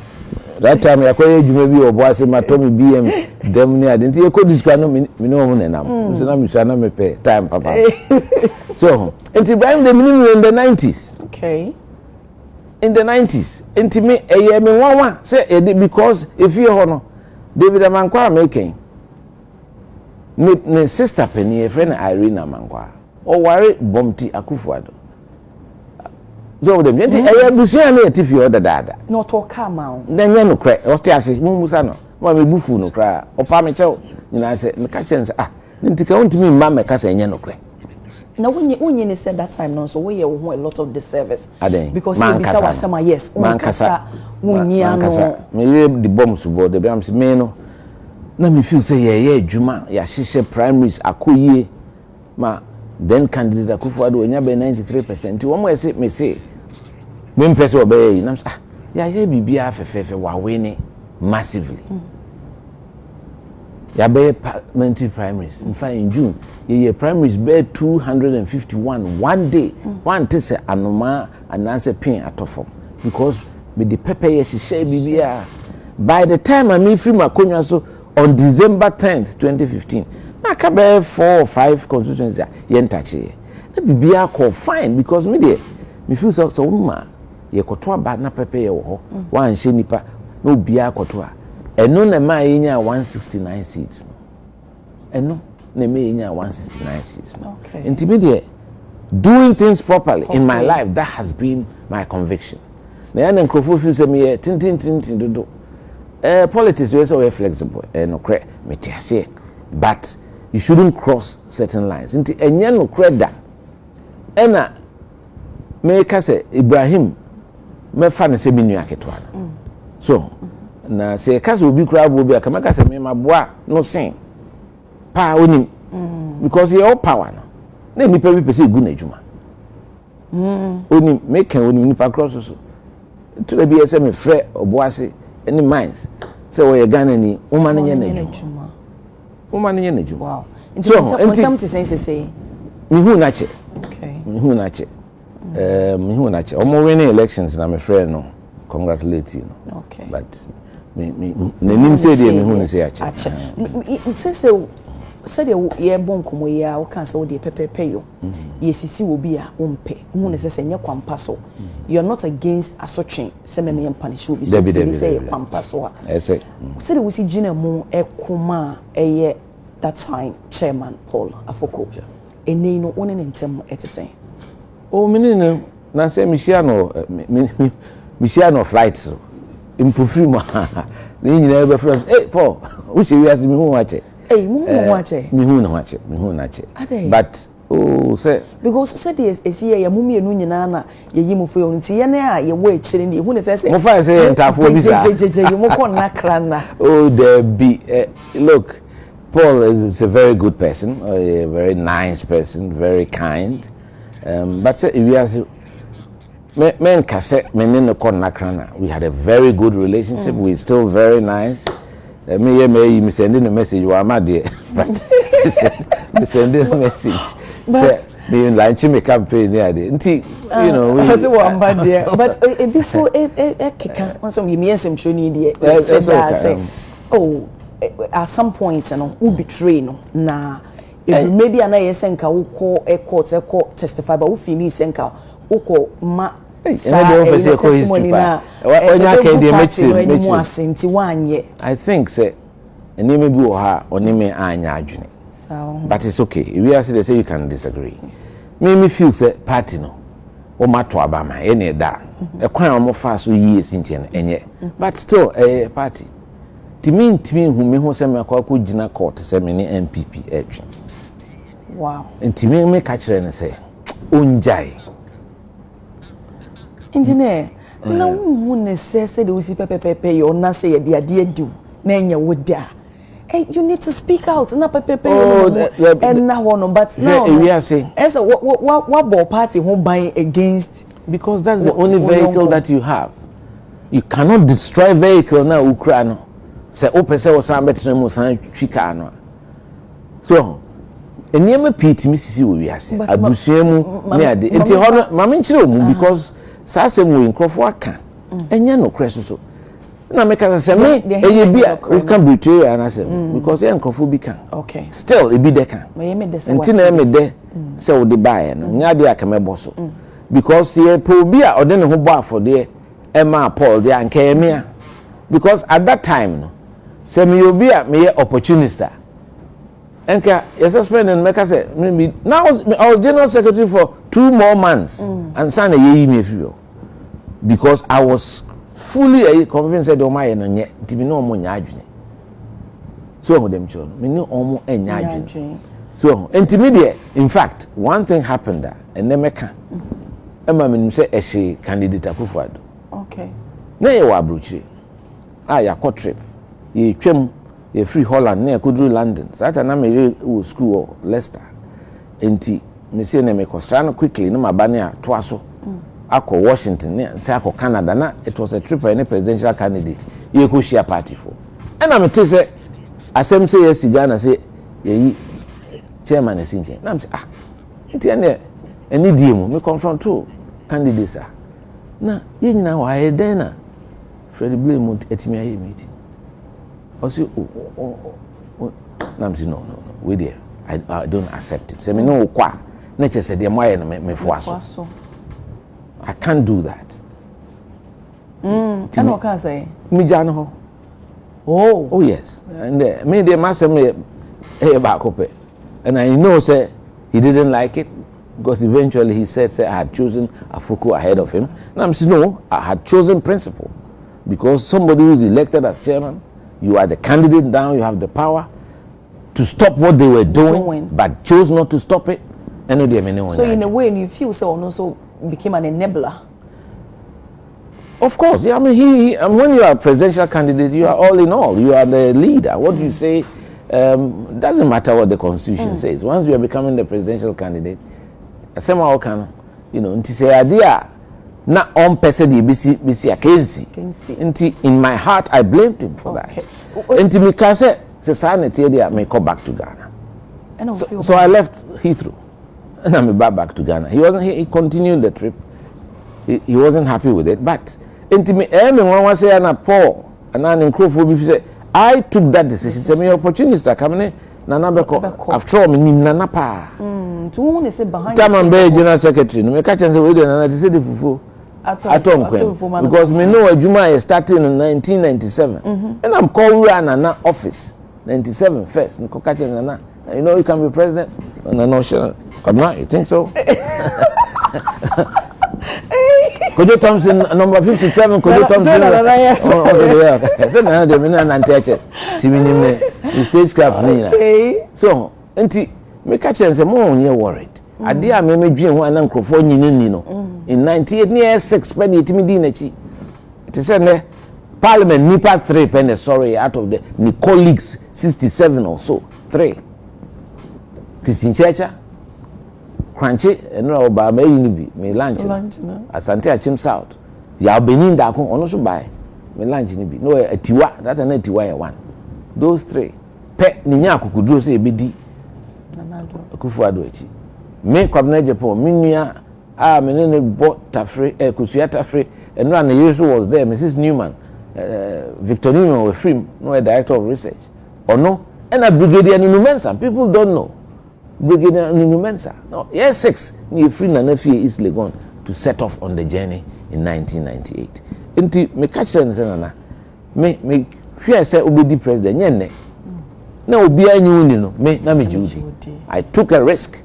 Speaker 2: that time I call you maybe or boy say my Tommy BM them near didn't you could describe me no one and so now Usana me pay time papa so and Ibrahim the minimum in the 90s.
Speaker 1: Okay.
Speaker 2: In the 90s, into me a year me one say because if you honor David Amankwa making me sister penny a friend Irene Amankwa or worry Bomti Akufuado so dem yenti eya busia na etifi o dada
Speaker 1: no talk am
Speaker 2: na nya no kre o sti ase mu musa no ma me bufu no kra o pa me chew nyina se me ka chen se ntika wontimi mma me ka se nya no kre
Speaker 1: na when you said that time no so we a lot of disservice because
Speaker 2: you
Speaker 1: be say sama yes
Speaker 2: mankasa
Speaker 1: unya no
Speaker 2: me we the bombs bo de am se me no na me feel say ye adwuma ya hyehyɛ primaries akoyie ma then candidate Akufo-Addo onya be 93%. Wo mo ese me say me mpese obey yi na ya ye bibia afefefe wa win massively. Ya be parliamentary primaries in June ye primaries be 251 one day. One to say anoma ananse pin atofom because with the pepper ye hyehyɛ bibia by the time I free makonwa so on December 10th 2015 na ka be 4 or 5 constituencies ye ntache na bibia call fine because me dey me feel so ma ye koto aba na pepe ye wo ho wan hye nipa na obia koto a eno na ma ye nya 169 seats eno na me ye nya 169 seats
Speaker 1: okay
Speaker 2: enti me dey doing things properly in my life that has been my conviction na ya na nkrofo feel say me tin dodo politics we say we flexible no cre me tiase but you shouldn't cross certain lines nti enye no cre da ena me ka say Ibrahim me fa ne se minu aketwa so na se ka say obi kura bo bi aka me ka say me maboa no sen pa onim because he all power no na nipa bi pese gu na adwuma onim me kan onim nipa cross so to the be say me frɛ oboase any minds say we Ghana ni woman nye na adwuma woman nye na adwuma
Speaker 1: wow enti say
Speaker 2: me hu na che
Speaker 1: okay
Speaker 2: me hu na che me hu na che omo winning elections na me frɛ no congratulate you no
Speaker 1: okay
Speaker 2: but me nanim say dey me hu na say ache
Speaker 1: say ye bon komo ya o kan say o dey pepepe yo ye sisi wo bi a o mpe hu ne say nye kwampa so you're not against asotwe say me punish obi so say kwampa so a
Speaker 2: say
Speaker 1: we see gina mu ekoma eye that time chairman Paul Afoko eni no one ne ntem etese
Speaker 2: o menene na say Michiano flight so impufri mo ni nyina be friends Paul we say we as me hu wache me hu na che but say
Speaker 1: because said is here ya mumie nu nyina na ye yimu fo yo nti ye na a ye wo ekire ndi hu ne say
Speaker 2: mo fa say entafo bi sa
Speaker 1: you mo kon na krana
Speaker 2: there be look Paul is a very good person, a very nice person, very kind. But say we as men kase men no kon na krana we had a very good relationship. We still very nice. Me sending a message wa ma there but me sending a message but me lunch me campaign there nti you know we
Speaker 1: say one bad there but e be so keka once me ensem training there say oh at some point no who betray no na maybe ana yesenka wo court testify but wo feel senka wo ko ma testimony na
Speaker 2: I think say enemy bi wo ha onime anya adwene but it's okay we are say you can disagree me feel say party no o mato abama ene da e kwan o mo fa so yi esinche no enye but still party timi hu me ho say me akwa gina court say me ni MPP etwe
Speaker 1: wow
Speaker 2: ntimi me ka kire ne say onjai
Speaker 1: engineer na hu ne say de usi pepepe yo na say ye de ade adu na enya woda you need to speak out na pepepe yo and na one but now
Speaker 2: we are saying
Speaker 1: as what party who buy against
Speaker 2: because that's the only vehicle that you have. You cannot destroy vehicle na Ukraine say opese wo san betre mu san twika no so enema piti misisi wo wiase abusua mu ne ade enti ho ma me nkire mu because sase mu nkrofo aka enya no kreso so na me ka say me eye bia we can betray and say because e nkrofo bi kan
Speaker 1: okay
Speaker 2: still e bi de kan enti na me de say wo de bae no nya de aka me boso because ye po bi a ode ne ho bo afode e ma Paul de anka ye me because at that time no say me obi a me opportunist Enka, yes, suspend and make us say, maybe now I was general secretary for 2 more months and signed a year me feel because I was fully convinced that my and yet to be no more nyajuni. So them children, me no almost nyajuni. So intermediate, in fact, one thing happened there, and then meka. Emma me say a she candidate Akufo-Addo.
Speaker 1: Okay.
Speaker 2: Na ye wa abrochire. Ya trip. Ye twem ye free Holland na kodru London. Sata na me wo school or Leicester. Enti me say na me kostra no quickly na mabane a to aso. Akọ Washington na say akọ Canada na it was a trip for any presidential candidate. Ye ko share party for. And I tell say asem say yes Ghana say ye chairman esinche. Na me say enti ene any demo me confront two candidates na ye nyina wa e den na Fred blame etimi aye meeting also na me say no we there I don't accept it say me no kwa na che say de mo aye no me fo aso I can't do that
Speaker 1: and what can say
Speaker 2: me jano ho oh yes and me de masem e ba ko pe and I know say he didn't like it because eventually he said I had chosen Afuku ahead of him. And I'm saying, no, I had chosen principle. Because somebody who's elected as chairman, you are the candidate now, you have the power to stop what they were doing, but chose not to stop it. So
Speaker 1: in a way, you feel so and also became an enabler?
Speaker 2: Of course, yeah. I mean, when you are a presidential candidate, you are all in all. You are the leader. What you say doesn't matter what the constitution says. Once you are becoming the presidential candidate, somehow can, nti say idea na on person the bisi akensi. Nti in my heart I blamed him for that. Nti me can say sanity there may come back to Ghana. So I left Heathrow and I'm back to Ghana. He continued the trip. He wasn't happy with it, but nti me one was say na Paul and an Nkrofo say I took that decision. Say me opportunity coming Nana Beko after all me Nana pa.
Speaker 1: To say behind
Speaker 2: Taman Bay General Secretary, no me catch and say we Nana say the fufu. Because me know Juma starting in 1997. And I'm called Nana office 97 first. Me catch and Nana. You can be president. No sure. Come on, you think so? Kojo Thompson number 57 Kojo Thompson. Say na de me na nanteche. Timi ni me stagecraft ni. So, enti me catch and say mo onye worried. Ade a me dwen ho ana nkrofo nyini no. In 98 near 6 pen yetimi di na chi. It is say parliament nipa 3 pen sorry out of the ni colleagues 67 or so 3. Christine Checha Crunchy and no ba me yin bi me lunch Asante Achim South ya Benin da ko ono so buy me lunch ni bi no atiwa that na atiwa ya one those 3 pe ni nya akukuduro say ebedi Akufo-Addo echi me Kwabena Agyei Agyepong me nua me ne bo tafre kusua tafre and no na yesu was there Mrs Newman Victor Newman we film no a director of research ono and a brigadier Numensa people don't know Brigadier Numensa. No, year 6, you free Nanafie East Legon to set off on the journey in 1998. Inti me catch them say nana. Me fear say obedi president nyenne. Na obi anyu no me na me duty. I took a risk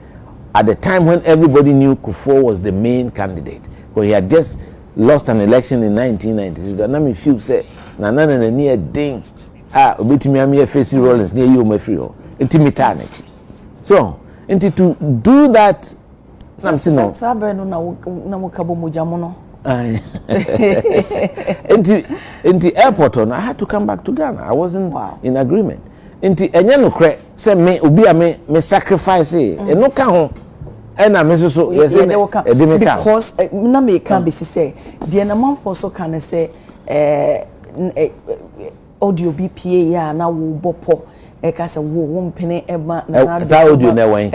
Speaker 2: at the time when everybody knew Kufuor was the main candidate. Because he had just lost an election in 1996. And na me feel say nana na near ding obetimi am here face Rollins near you my free ho. Inti me tarnish. So to do that, into airport on, I had to come back to Ghana. I wasn't in agreement. Into enyano kre say me obi a me sacrifice e no ka ho and I so yes
Speaker 1: because na me can be say the na man for so can say audio BPA ya na wo bopo eka se wo mpene eba na
Speaker 2: audio na wen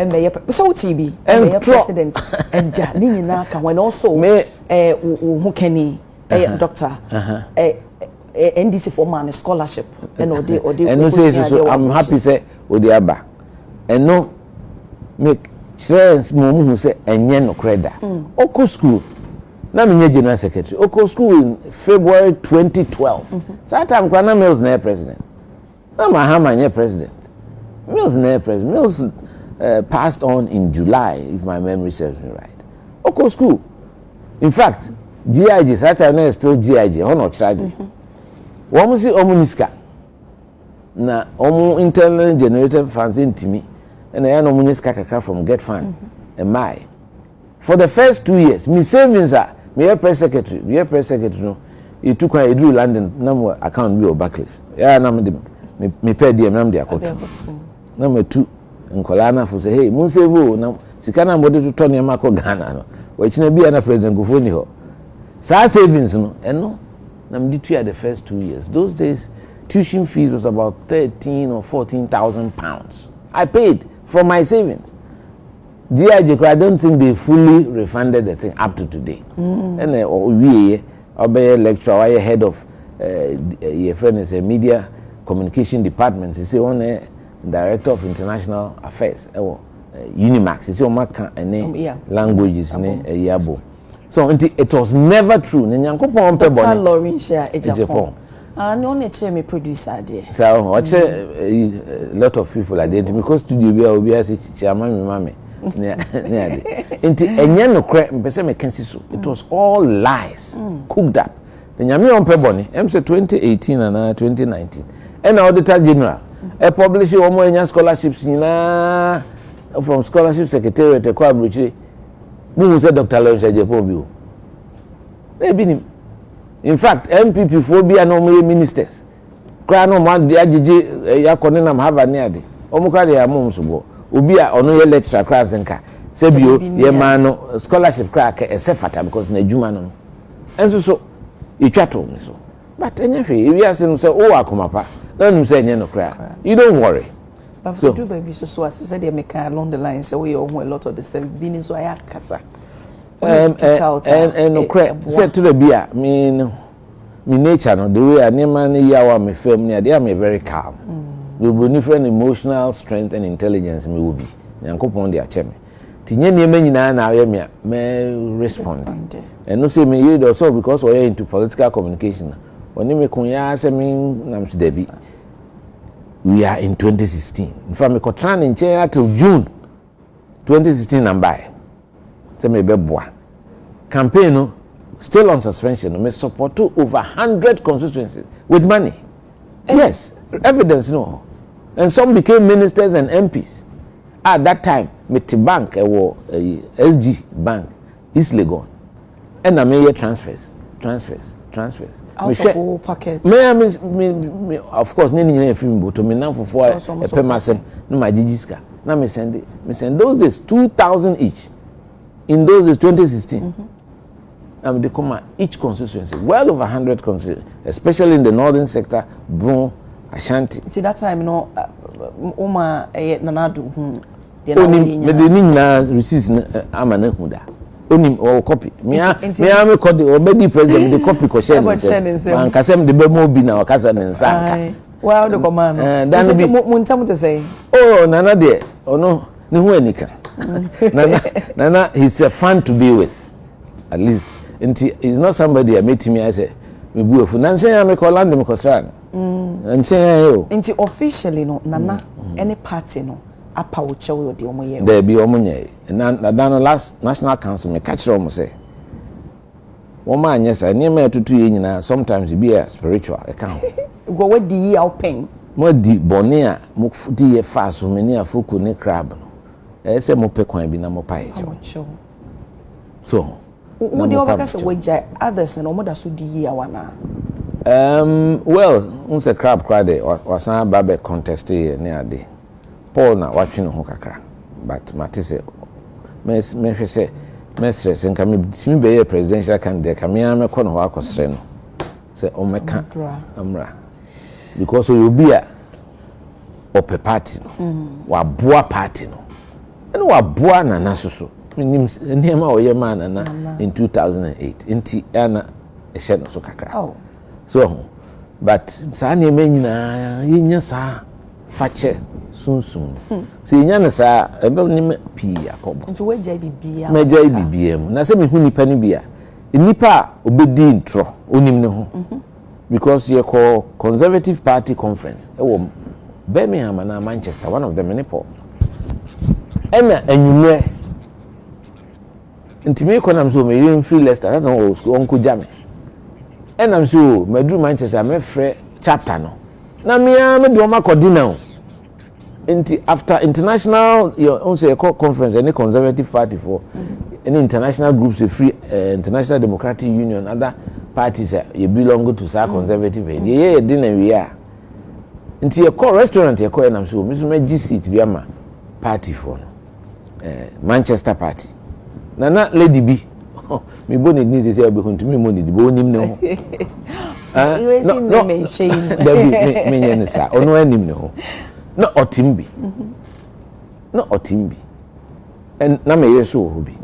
Speaker 1: so TV and president and da ni nyina ka when also me wo kani doctor NDC for man scholarship and
Speaker 2: and so I'm happy say odi aba and no make sense mo mu say enye no creda oko school na me general secretary oko school in February 2012 that time Kwabena Mills na president na Mahama nye president Mills never president. Mills passed on in July, if my memory serves me right. Oko school. In fact, GIG, Saturday is still GIG, or not charging. One see Omuniska. Na omu internally generated funds into me, and I know Omuniska kakra from Get Fund. And my. For the first 2 years, me savings are me press secretary, no. He took a drew London number account bill Barclays. Yeah, me pay them number number 2 in Kolana for say, hey, Munsevo, now Sikana body to Tony Mako Ghana, no. Which may be an president Gufoni ho. Sa savings, no, and no. Nam did the first 2 years. Those days, tuition fees was about 13 or 14,000 pounds. I paid for my savings. DIJ, I don't think they fully refunded the thing up to today. And we are lecturer, I head of your friend is a media communication department. He say on director of international affairs. Unimax. He say on Maka and languages yabo. So it was never true.
Speaker 1: Dr. Lauren Agyepong. No need to me producer there.
Speaker 2: So watch a lot of people are there because studio will be as chairman mama. It was all lies cooked up. The Nyami on Peboni, MC 2018 and 2019. And Auditor General, a publisher of scholarships from Scholarship Secretariat to Kwabena. Who said Dr. Lauren Agyepong? Maybe. In fact, MPP phobia no more ministers. Crano man the Agyei Agyepong have a near the Omukadi Amumsubo. Ubia ono ye lecture class nka sebio ye mano scholarship crack esefata because na adwuma no enso so itwato me so but enyefe we are saying say o akomapa na num say enye no crack you don't worry
Speaker 1: but so do baby so as said they make along the line say we own a lot of the seven being so I kasa and no crack said to the beer me nature no the way anema na yawa me fam ne they am very calm. We will different emotional strength and intelligence me will be. Yankopon de ache me. Ti nye niema nyina na aye me respond. And no say me you also because we are into political communication. Oni me kunya say me nam si debi. We are in 2016. In fact me kotran in chair till June 2016 and by. Say me beboa. Campaign no still on suspension. Me support to over 100 constituencies with money. Yes, evidence no. And some became ministers and MPs. At that time, Meti Bank, SG Bank, is legal. And I made transfers. Out of all packets.
Speaker 2: Me, of course, nini film but me now for a permasem no my jijiska. Now me send those days 2,000 each. In those days 2016. And they come at each constituency, well over 100 constituencies, especially in the northern sector, Bron, Ashanti.
Speaker 1: See that time, no, Oma Nanadu,
Speaker 2: the na receipts Amana Huda. Onim or copy. Me am called the Obedi president, the copy Koshen, and Kasem the Bemo Bina or Kasan and Sanka.
Speaker 1: Well, the command. That's Muntam to say.
Speaker 2: Oh, Nana dear, oh no, Nuenica. Nana, he's a fun to be with, at least. He's not somebody I met me. I say, "Me buefu." Nancy, I make Orlando, me Kosran. And say, "Oh."
Speaker 1: Into officially, no, Nana, any party, no, apa uche we odi omoye.
Speaker 2: There be omonye. And na last national council me catch them say, "Woman, yes, I near me to 2 years now. Sometimes it be a spiritual account."
Speaker 1: Go where the year pen.
Speaker 2: Mo di bonia, mo di fast so many afuku ne crab. I say mo pe kwan bi na mo pa so.
Speaker 1: Would you ever say we others and omoda so di year wana?
Speaker 2: Well, unse crab crade was na babe contest ne ade. Paul na watching no kakra. But Matisse me say me stress nka me be presidential candidate ka me am ko no ho akosre no. Say o meka amra. Because you be a ope party no. Wa boa party no. And wa boa na nasusu. Nehema oye man na in 2008 inti ana ehye no so kakra.
Speaker 1: Oh.
Speaker 2: So but sa nehema nyina yenya sa fache sunsun. Se yenya na sa ebe ni pi akobo.
Speaker 1: Nti we jai bibia.
Speaker 2: Me jai bibia mu. Na se me hu nipa ni bia. Nipa obedi intro onim ne ho. Because ye call Conservative Party conference. Birmingham and Manchester, one of them in Nepal. And you know, and to me, I'm so me free Leicester, that's not school, Uncle Jamie. And I'm so, me do Manchester, I'm a free chapter no. Now, me, I'm a drama coordinator. After international, your own say conference, any Conservative Party for any international groups, free International Democratic Union, other parties, you belong to say Conservative. Yeah, dinner we are. Into your call restaurant, you call and I'm so, Miss Maggie seat be a party for Manchester Party. Now, not Lady B. Me bonnet needs to say, I'll be going to me money, the bone him no. No, me shame. Me, sir, or no, any no. No Otimbi. No Otimbi. And na me yeso hobi.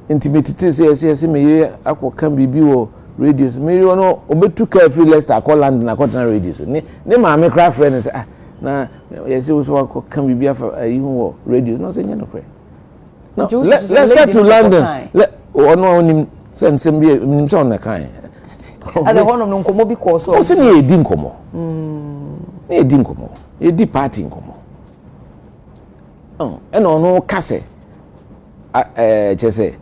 Speaker 2: Intimate say me akwa kan bibi wo radios. Me no obetu ka free Leicester call land na cotton radios. Ne ma me craft friend say na yesi wo so akwa kan bibi afa yi wo radios. No say nya no kre. No, let's get to London. Ono onim sensem bi nim so na kan.
Speaker 1: Ada hono no nkomo bi ko so.
Speaker 2: O se ne edi nkomo. Ne edi nkomo. You di party nkomo. And ono kase chese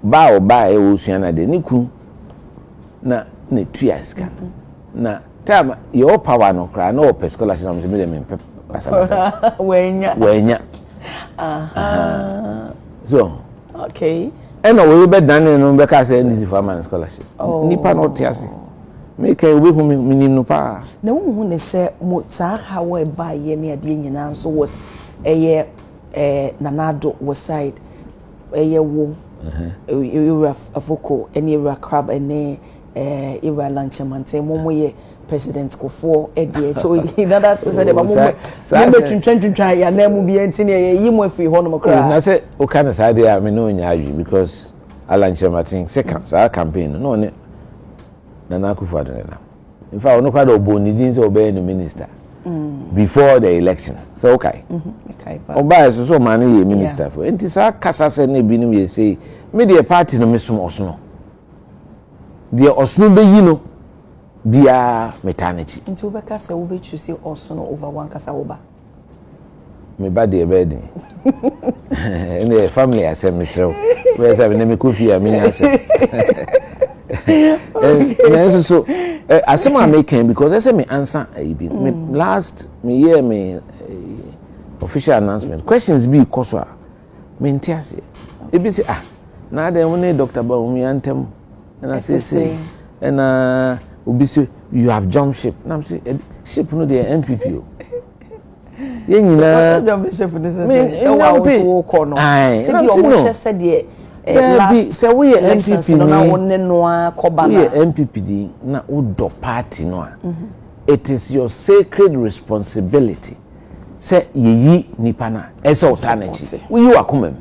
Speaker 2: ba e wo suana de ni kun na ne tuaska na time your power no kra no scholarship na me dem pasa wenya so
Speaker 1: okay
Speaker 2: and we be dan no be ka say ndisi for man scholarship nipa no tiase me kai we hu minim no pa
Speaker 1: na hu ne se mo sa ha we ba ye ne ade nyina so was nanado was side wo ira afoko ene ira crab ene ira lanchamante momo ye president kofo ede so that say de ba momo twintwa ya na mu bi enti ne yi mo afiri ho no mo kra
Speaker 2: na say o kana say dey me no nya awi because alanchamante second sa campaign no ne Nana Akufo-Addo na. In fact, no kwado oboni din say obey no minister. Before the election. So okay.
Speaker 1: Okay.
Speaker 2: Oba so man ye minister for. Enti sa kasa se na bi no ye say me the party no me som osono. The osono be yi no bia metanachi.
Speaker 1: Enti oba kasa wo be choose osono over one kasa oba.
Speaker 2: Me ba de be din. Ene family asem misrew. We say na me kofi a me asem. So as someone making because I say me answer me last me year me official announcement questions be koswa me ntiase e be say na dem we Dr. Bawumi antem and I say and obi say you have jumped ship na say ship no the NPP ye nyina
Speaker 1: jump ship no say so wa so ko no say bi o mo said the last
Speaker 2: say we NPP
Speaker 1: na wonne no akoba na
Speaker 2: NPP di na udo party no it is your sacred responsibility say yeyi nipa na ese otanachi we you akomam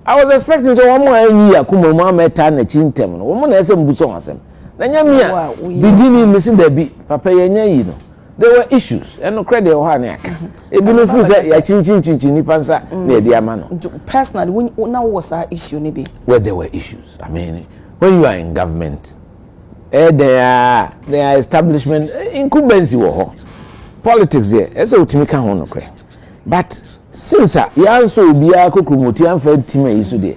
Speaker 2: I was expecting so one more year akomam ameta na chintem no wo na ese mbuso asem na nya mia beginning missing the bi papa yenya yi no there were issues and no credit o ha na aka ebi no fu say ya chinchin nipa nsa na edi ama no
Speaker 1: personally when now was our issue ne be
Speaker 2: where there were issues I mean when you are in government there are establishment incumbency wo ho politics there ese otimi ka ho no kre but since ya nso obia kokromoti amfa tima yiso de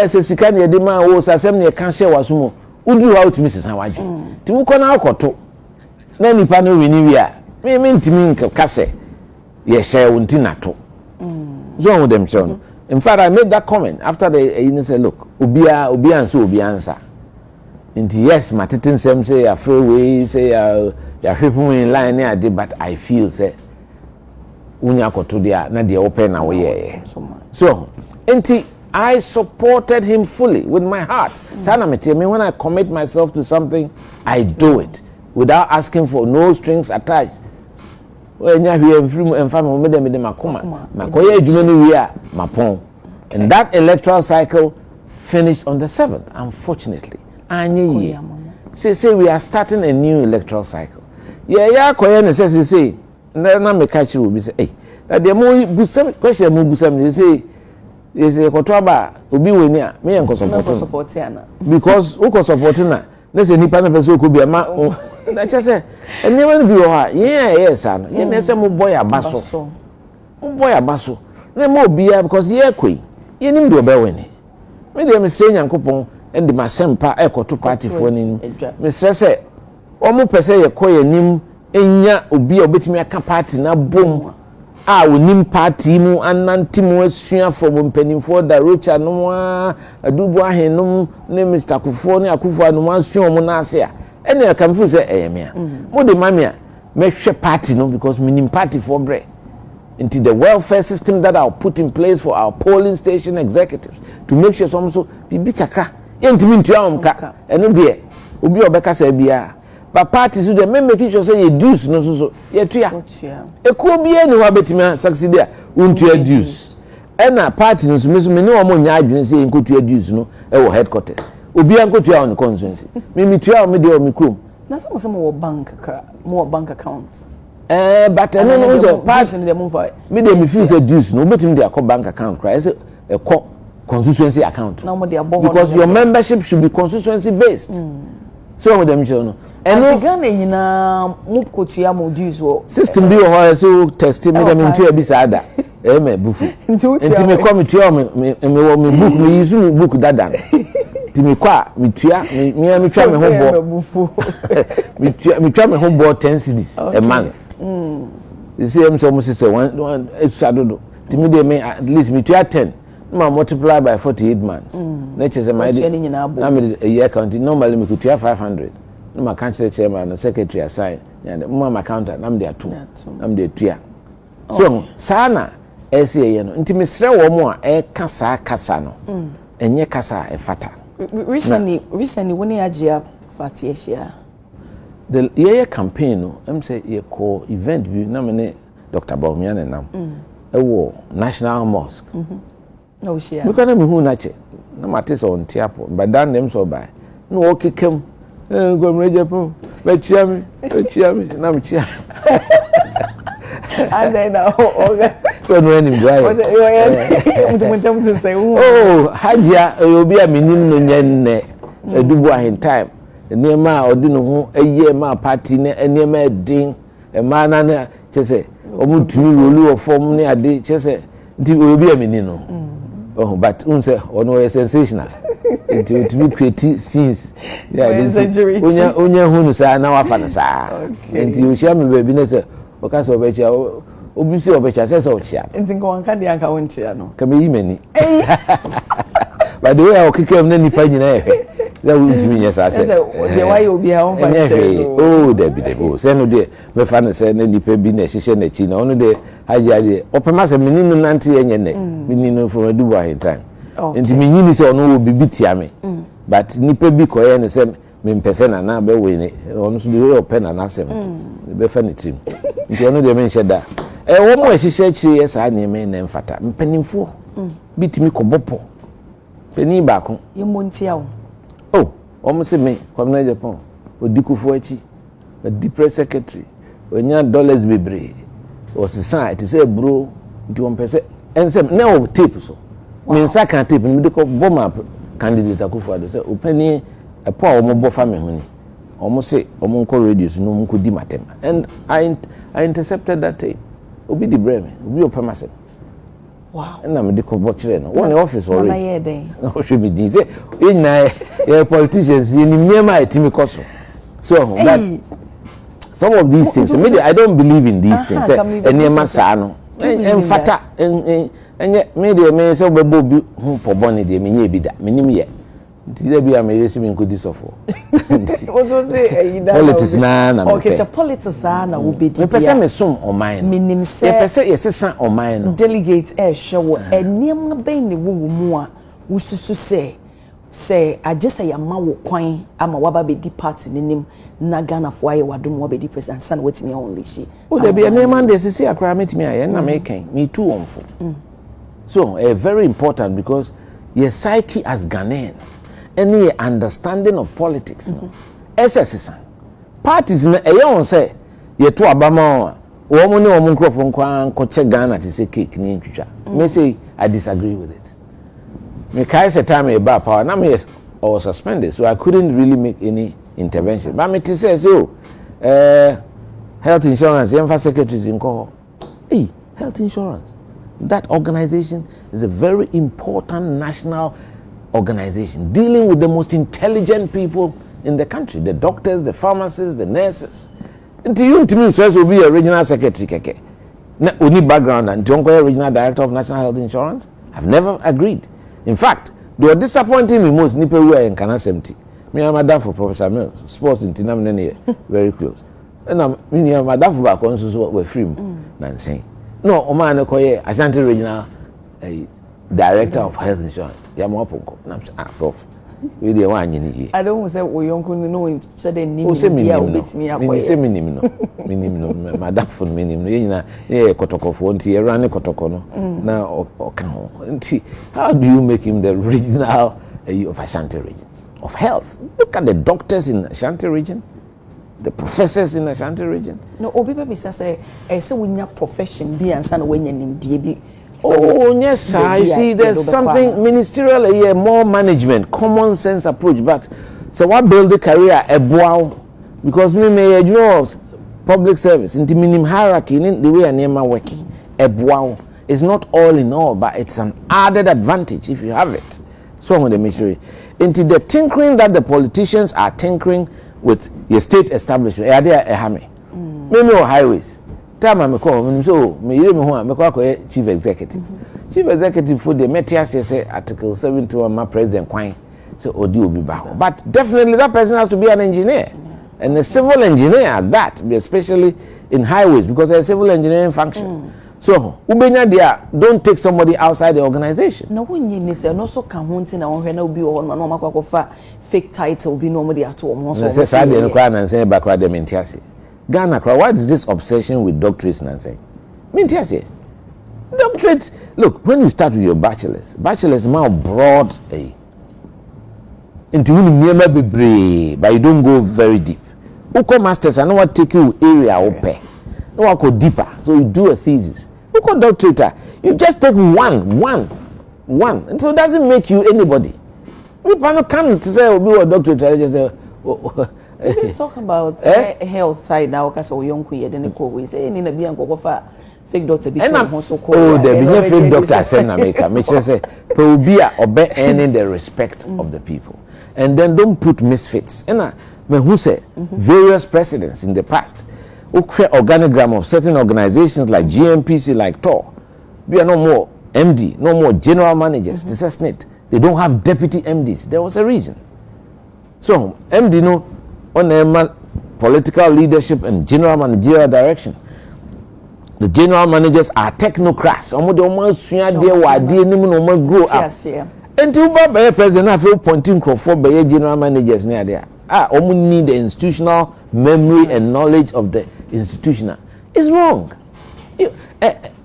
Speaker 2: se sika ne de ma wo sasem ne ka hye waso udu ha otimi sesa waje timu ko na akoto na nipa no weni wi a me ntimi nka se ye share wonti nato so on them show in fact I made that comment after the say look obia nso obia ansa nti yes mateten sem say ya freeway say ya people in line na dey but I feel say unya koto dia na dey open na we ye so nti I supported him fully with my heart sana me when I commit myself to something I do it without asking for no strings attached. When you hear from and family, me makoma, makoye jumeni wia mapon. And that electoral cycle finished on the 7th, unfortunately. Anye say we are starting a new electoral cycle. Yeah, koye ne say na me catch you be say, hey, that the mo busem question mo busem say koto aba obi weni a me en ko support na because who ko support na say nipa na person ko bi ma na chese enema no bi wo ha yes ano ye na se mo boy abaso mo boy abaso na mo bia because ye kwei ye nim do be wene me de me se nyankopon and ma sempa ekoto party fo ni me se omo pese ye koye nim enya obi obetimi aka party na bom a wonim party mu ananti mu asua from mpanimfo da rocha no adubu ahenum ne Mr. Kufo ne Akufo no asua mu na ase a ene ka mfu se eyemia mo de mamia me hwe party no because minim party for bre into the welfare system that I'll put in place for our polling station executives to make sure some so bibi kakra entimi ntua omka eno de obi obeka sa bia but parties they make sure say you dues no so ye tua ekuo bia ni wa betimi succeed a untua dues ena party no so me ni omo nya adwene say enkotua dues no e wo headquarters obi ankotua on constituency me tua o me de o me krom
Speaker 1: na some wo bank ka mo bank account
Speaker 2: but no so party no dey move for me dey me feel say dues no betimi dey bank account cry say e constituency account because your membership should be constituency based so with them no
Speaker 1: and Ghana nyina mupkotua mo dues wo
Speaker 2: system bi ho so test me dem ntua bi sada me bufu enti me kwa me tua me wo me book me use me book dada ti me kwa me tua me tua me ho bo me tua me ho bo 10 cedis a month you see am so almost say one sadodo ti me dey me at least me tua 10 ma multiply by 48 months na chese my na me a year account normally me tua 500 no ma council chairman and secretary assign and my accountant nam dey atu nam dey tua so sana ese no nti mesre wo mo a kasa no enye kasa e fata
Speaker 1: recently when Agyei fati ehia
Speaker 2: the year campaign no am say ye call event bi na me ne Dr. Bawumia nam e wo National Mosque
Speaker 1: no share
Speaker 2: because na me hu na che na mate so on tiapo but dan dem so by no o kekem Kwabena Agyepong me chia me na me chia
Speaker 1: and then
Speaker 2: so no any guy
Speaker 1: to say
Speaker 2: oh hajia obi a minim no nyenne edubu ahin time enema odi no ho eye ma party ne enema edin e ma na na chese omutumi rolu ofom ne ade chese nti obi a minim no oh but unse ono sensational it to be create scenes onya hunu sa na wafa na sa nti o share me baby na se o ka so obecha obi se obecha se o chia
Speaker 1: nti nko anka de anka wonchia no
Speaker 2: ka me yimani by the way o kikem na nipa nyina ehe that won't mean yes I said
Speaker 1: the why obi a on fight
Speaker 2: oh de oh say no de me fa na say na nipa bi na hihye na chi na ono de Agyei opema se meninu nante yenye ne meninu from adubu ahin time enti menyini se ono wo bibi tia me but nipa bi koye ne se me mpese na be we ne ono so de we opena na asem be fa ne trim enti ono de me nhye da wo mo hihye chiri yes a ne me na mfata mpanimfo bitimi kobopo pani ba ko
Speaker 1: yemontia wo
Speaker 2: oh omo se me Kwabena Agyepong odikufo achi odi press secretary onya dollars bebre o se it say bro nti won pese ensem na o tape so me nsa kan tape me de ko bomb candidate Akufo do say opani epo a omo bofa me huni omo se omo nko radio so no nko di matem and I intercepted that tape obi di breme obi opema se
Speaker 1: wow
Speaker 2: na me de ko bo kire no won office already
Speaker 1: na ye den
Speaker 2: o should be di say na ye politicians ye ni niema etimi koso so that some of these things maybe I don't believe in these things enema sa no enfata enye me de me se obebo bi hu pobone de me nye bi da menim ye nti da bi am yesi me nkodi sofo
Speaker 1: what was the
Speaker 2: politics na
Speaker 1: okay so politics na wo be di
Speaker 2: me pese me som oman
Speaker 1: menim se
Speaker 2: e pese yesesa oman no
Speaker 1: delegate hwe enema ben ne wo mu a wususu se agesa ya ma wo kwan ama waba be di party nenim na Ghana fo aye wadom wo be di president san wetimi only she
Speaker 2: o da be enema de sisi akra metimi aye na me kan me too onfo so very important because your psyche as Ghanaians any understanding of politics no SSS parties na on say ye to abama wo mo ne wo nkrofo nkwa nkoche Ghana to say cake ni ntwitwa me say I disagree with it me kai say time e power na me I was suspended so I couldn't really make any intervention but me say so health insurance, the secretaries in Koho. Hey, health insurance. That organization is a very important national organization dealing with the most intelligent people in the country, the doctors, the pharmacists, the nurses. Until you to me, so will be a regional secretary, keke. Only background and don't go regional director of National Health Insurance. I've never agreed. In fact, they were disappointing me most. Nipe were in Kanasemti. Me and my dad for Professor Mills, sports in Tinam very close. And me and my dad for back on so we're free. Nancy. No, Oman Okoye, Ashanti Regional Director of Health Insurance. Yamoponko. Prof. We the one you need.
Speaker 1: I don't say we young know said the name
Speaker 2: me
Speaker 1: say
Speaker 2: minimum. Madam for minimum. Yeah, Kotoko for run Kotoko no. Now how do you make him the regional of Ashanti region of health? Look at the doctors in Ashanti region. The professors in the Ashanti region.
Speaker 1: No, Obi baby say when your profession be and son when you name DB.
Speaker 2: Oh, yes, sir. You see, there's something ministerial, more management, common sense approach. But so what build the career a wow? Because me may know public service into minimum hierarchy in the way I name my working. A wow is not all in all, but it's an added advantage if you have it. So I'm going to make sure into the tinkering that the politicians are tinkering with your state establishment. Are there a hammy? Maybe or highways. Time I call so me chief executive. Chief executive for the Metias say Article 71 my president Kwai. So Odi will be back. But definitely that person has to be an engineer. And a civil engineer at that, especially in highways, because there's a civil engineering function. So Ubenya there, don't take somebody outside the organization.
Speaker 1: No when you miss no so can hunting and when no be on no fake title be normally at all.
Speaker 2: So say and say backward them in Tiasi. Ghana, what is this obsession with doctorates, Nancy? Mintiasi. Doctorates, look, when you start with your bachelor's now broad, into near be but you don't go very deep. Uko masters, I know what take you area or pay. No, I go deeper. So you do a thesis. Uko doctorate, you just take one. And so it doesn't make you anybody. We cannot come to say, we were doctorate, just say,
Speaker 1: we talk about health side now because we young queer then we say in the be and go for fake doctor be so called.
Speaker 2: Oh, there be no fake doctor send America. Make sure say be earning the respect of the people. And then don't put misfits. And who say various presidents in the past who create organogram of certain organizations like GMPC, like TOR. We are no more MD, no more general managers. This is SNIT. They don't have deputy MDs. There was a reason. So MD no on the political leadership and general managerial direction. The general managers are technocrats. Grow up. Until Baba president, I feel pointing for general managers near there. Need the institutional memory and knowledge of the institutional. It's wrong.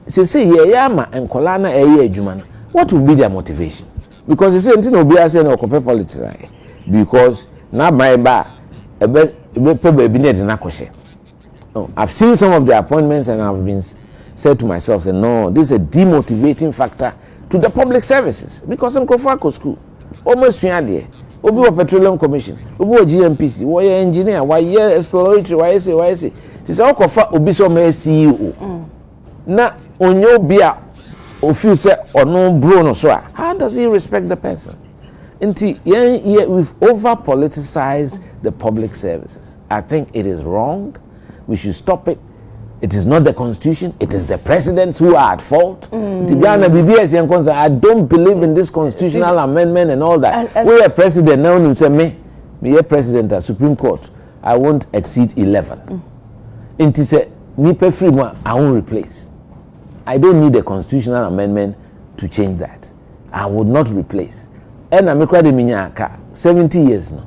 Speaker 2: Say Yama and Kolana Juman. What will be their motivation? Because they say until no be no compare politics. Because now my bar. I've seen some of the appointments and I've been said to myself, no, this is a demotivating factor to the public services because I'm going school. Almost there. Obi wa Petroleum Commission, Obi wa GMPC, why engineer, why exploratory, why say. Since I kofa Obi so me CEO. Na onyo bia ofi say ono bro no so. How does he respect the person? We've over politicized the public services. I think it is wrong. We should stop it. It is not the constitution. It is the presidents who are at fault. I don't believe in this constitutional amendment and all that. We are president now. You say me a president at Supreme Court. I won't exceed 11. It is a nipe free one. I won't replace. I don't need a constitutional amendment to change that. I would not replace. And I'm 70 years now.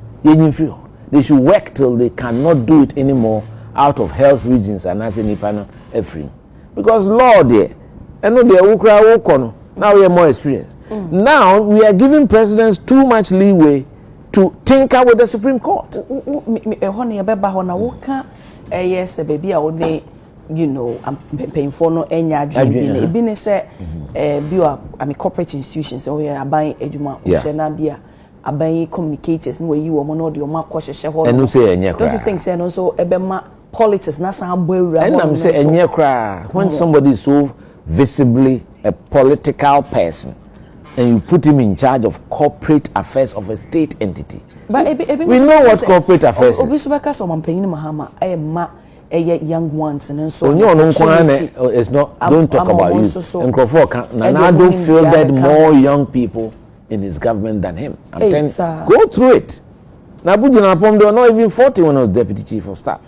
Speaker 2: They should work till they cannot do it anymore out of health reasons and as any panel every. Because law there, and now we are more experienced. Now we are giving presidents too much leeway to tinker with the Supreme Court.
Speaker 1: Yes, baby, I would you know, I'm paying for no any adrenaline. Been say, I mean, corporate institutions, so we are buying Ejuma, buying communicators, no, you are mono, your mark, cautious shareholder.
Speaker 2: And you say,
Speaker 1: don't you think, say, also, Ebema politics na san boewura
Speaker 2: and I'm saying enye kra when somebody is so visibly a political person and you put him in charge of corporate affairs of a state entity. But we know what corporate affairs is.
Speaker 1: Obisubaka so mampanyin mahama ma young ones and so
Speaker 2: on. It's not, don't talk about you. And Nana don't feel that more young people in his government than him. I'm telling you, go through it. Nabujina Pom, they were not even 40 when I was deputy chief of staff.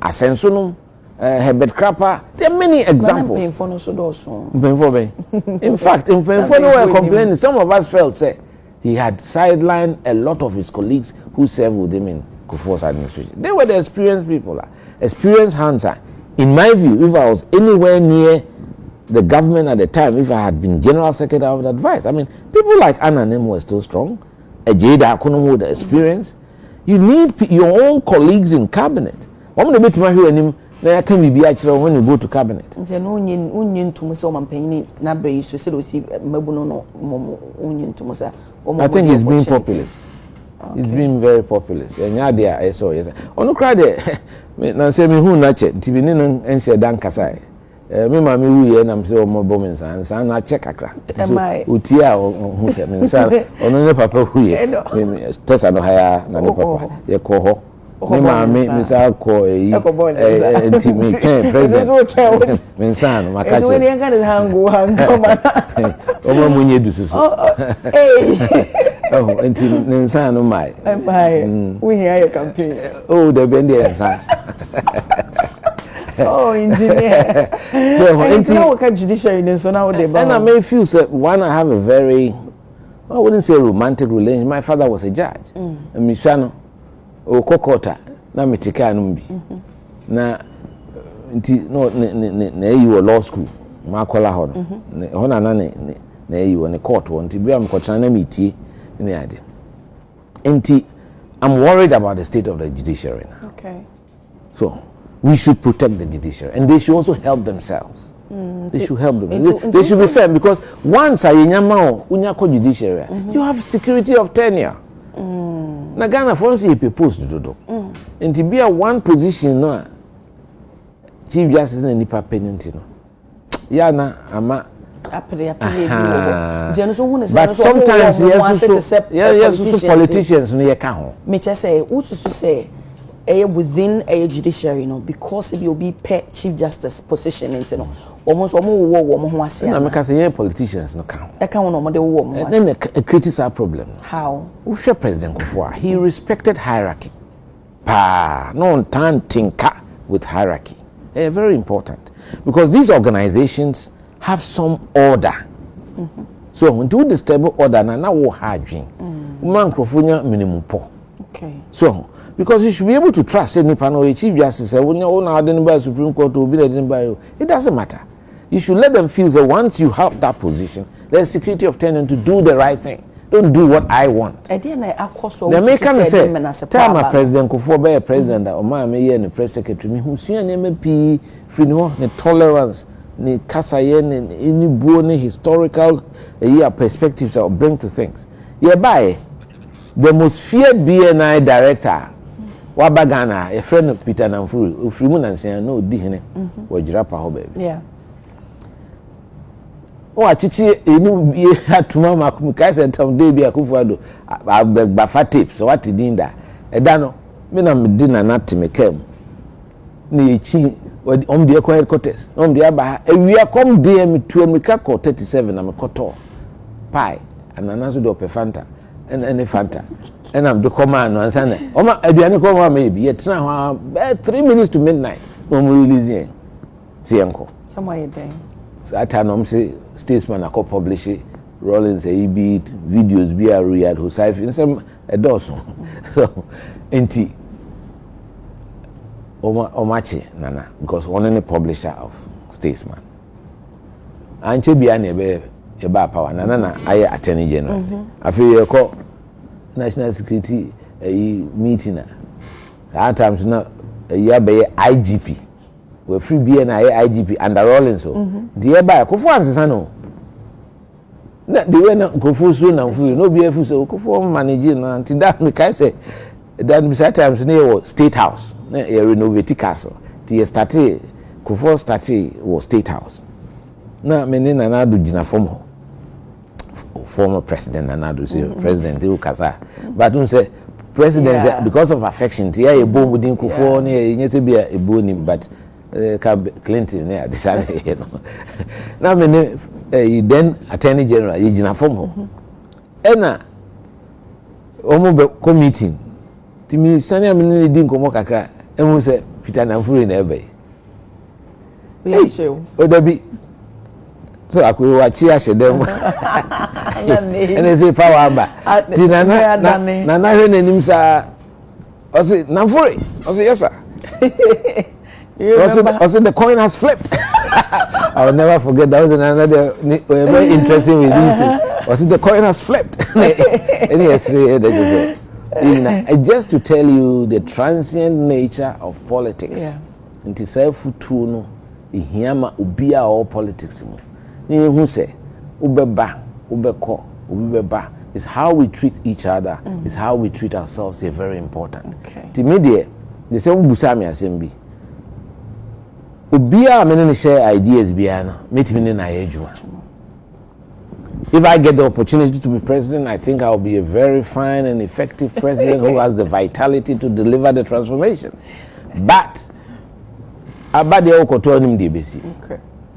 Speaker 2: Asensunum, Herbert Krapper, there are many examples. In fact, in Penfono were complaining, some of us felt, say, he had sidelined a lot of his colleagues who served with him in Kufuor's administration. They were the experienced people, experienced hands. In my view, if I was anywhere near the government at the time, if I had been general secretary, I would advise. I mean, people like Ananim were still strong. Ejeda Akunomu with the experience. You need your own colleagues in cabinet. One of the bit my him there can be actually when you go to cabinet. I think he's being populist. Okay. He's been very populist. And yeah, there I saw yes. Ono cry there. Na say me hu na che nti bi ni no enhye dan kasai. Me ma me wu ye na me say o mo bom nsan na check akra. So uti a hu se me nsan ono ne papa hu ye. Me tesa no haya na ne papa ye ko ho. Me ma me say ko yi nti me ken president. Me nsan ma ka che.
Speaker 1: When you ga de hangu ma.
Speaker 2: O mo munye dususu. Oh, until Ninsan no my.
Speaker 1: We hear your campaign.
Speaker 2: Oh, the Bendian.
Speaker 1: Oh, engineer. So, it's now what judiciary so now they.
Speaker 2: And I may feel that one, I have a very, I wouldn't say romantic relation. My father was a judge. And Mishano, O Kokota, na Mitika Numbi. Na, no, you were law school. Makola Hona Nane, you on the court one to be Kochana Miti. I'm worried about the state of the judiciary now. Okay. So we should protect the judiciary, and they should also help themselves. They should help them. They should be fair, because once a unyako judiciary, you have security of tenure. Na Ghana for us, you propose to do. And to be a one position, no, Chief Justice and Nipa Penalty, no. Yana ama. But sometimes yes, politicians no can.
Speaker 1: Me say, who to say, within a judiciary, because it will be chief justice position, almost
Speaker 2: I say politicians no can. And then a critical problem.
Speaker 1: How?
Speaker 2: Usha President Kufuor, he respected hierarchy. No time tinker with hierarchy. Very important, because these organizations have some order. So when you disturb order na wo hardwin. Man krofonya minimum po. Okay. So because you should be able to trust any panel chief justice when you na the by Supreme Court to be the by you. It doesn't matter. You should let them feel that once you have that position, there's security of tenure to do the right thing. Don't do what I want. The American say, tell my president Kufuor be a president that Oma me here and press secretary me who see an MP free no tolerance. Ni kasaye ni buo ni historical perspectives that bring to things. By the most feared BNI director, Wabagana, a friend of Peter Namfuri, Ufrimun and say no dihine, or Jirapa Hobe. Yeah. Oh, Chichi, you had to Mama Kukai and Tom Debi Akufuado, Bafa tips, so what did that? Edano, Minam dinner not to make him. Ni chi on the acquired quarters. On the Abba, we are come dear me to a Mikako 37, I'm a cotor pie, and an answer to Fanta, and a Fanta. And I'm the command on Sunday. Oma, Adiana maybe, yet now 3 minutes to midnight when we release it. See, uncle.
Speaker 1: Somewhere day.
Speaker 2: So at time, say, statesman, I co publish it, Rollins, a beat, videos, be a real who side in some a dozen. So, ain't Omachi Nana, because one any publisher of Statesman. And she be a power. Nana, I attorney general. I feel you call national security meeting. Sometimes not a year by IGP. We're free BNI IGP under Rollins. So, dear by Kofuan the way not go for soon and free, no be a fool, so Kofu managing until that, I say, then beside times near State House. A renovated castle. Ti started Kufo started was State House. Na meni Nanado jina former president Nanado say president who kasa. But don't say president because of affection. Ti e bo mudin Kufo ne nyese bia e bo nim but Clinton ne adisane you know. Na meni then Attorney General jina form ena omo be committee ti mi sani amini di nkomo kakra emu se Peter Namfuri na ebe
Speaker 1: we show
Speaker 2: o dabi so akwe wachi ahedem ene say power aba ti na hwe nanim sa o say Namfuri o say yes sir o say the coin has flipped. I will never forget that was another very interesting with this thing. Was it the coin has flipped? Just to tell you the transient nature of politics. Nti say futu no ihiyama ubia all politics mo. Ni hu say ubeba ubeko ubeba is how we treat each other, is how we treat ourselves. They're very important. Ti media they say ubusa me asembi. Ubia many share ideas biana meet me na yejuma. If I get the opportunity to be president, I think I'll be a very fine and effective president who has the vitality to deliver the transformation. But abade okoto nim de besi.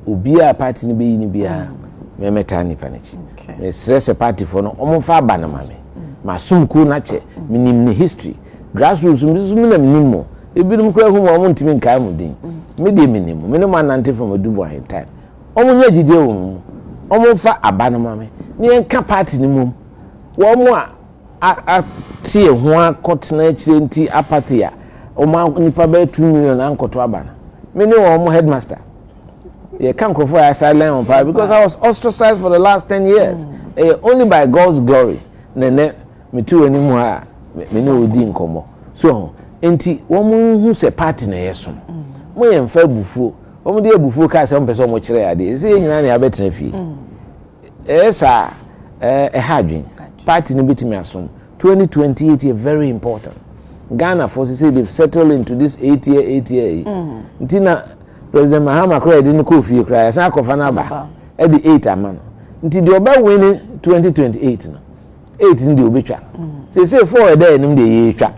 Speaker 2: Ubia party ni be ni bia me metani panichi. Me stress party for no omfa aba na mame. Masumku na che minim ne history. Grassroots mi na minimo. Ebinum kura hu mo ntimi nkai mu din. Me de minimo. Me no man nante from Odubo ahen time. Omunya jide wo omo fa abana mame ni enka party ni mum wo mo a tie ho akotena akire nti apathy a omo nipa ba 2 million ankoto abana me ni wo mo headmaster ye kan krofo ya silent on power because I was ostracized for the last 10 years only by God's glory ne me tu ani mu a me ni odi nkomo so enti wo mo hu se party na yeso mo ye mfa bufuo omo de ebufu ka se ompese omo kire ade se nyina na abetena fi esa hadwin party ni bitimi asom 2028 is very important. Ghana forces say they've settled into this 8 year ntina President Mahama kra edin ko fie kra sa kofa na ba e di 8 amano nti de oba win 2028 no 8 ndi obetwa say 4 e dey nim de ye twa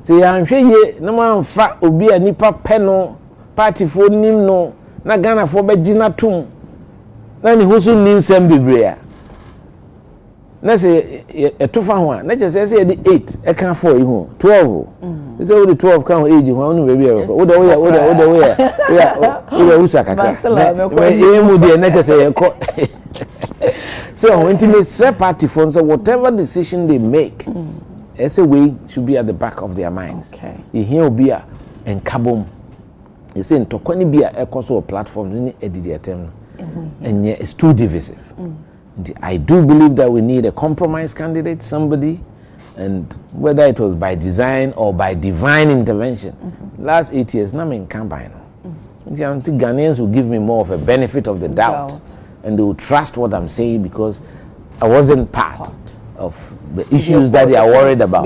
Speaker 2: say anhwe ye na manfa obi a nipa pe no party for nim no na Ghana for be gina tum na ni hosu ni nsem bebre a na say etofa ho a na je say the 8 e kan 4 ihu 12 say we the 12 kan age ho anu bebre e wo de usa kaka e mu de na je say ko so when to make party for so whatever decision they make as a way should be at the back of their minds. You hear be a and kabom they say to kwani be a coso platform ni edit attempt and it's too divisive. I do believe that we need a compromise candidate, somebody, and whether it was by design or by divine intervention. Last 8 years, na me campaign. I think Ghanaians will give me more of a benefit of the doubt. And they will trust what I'm saying because I wasn't part of the issues that they are worried about.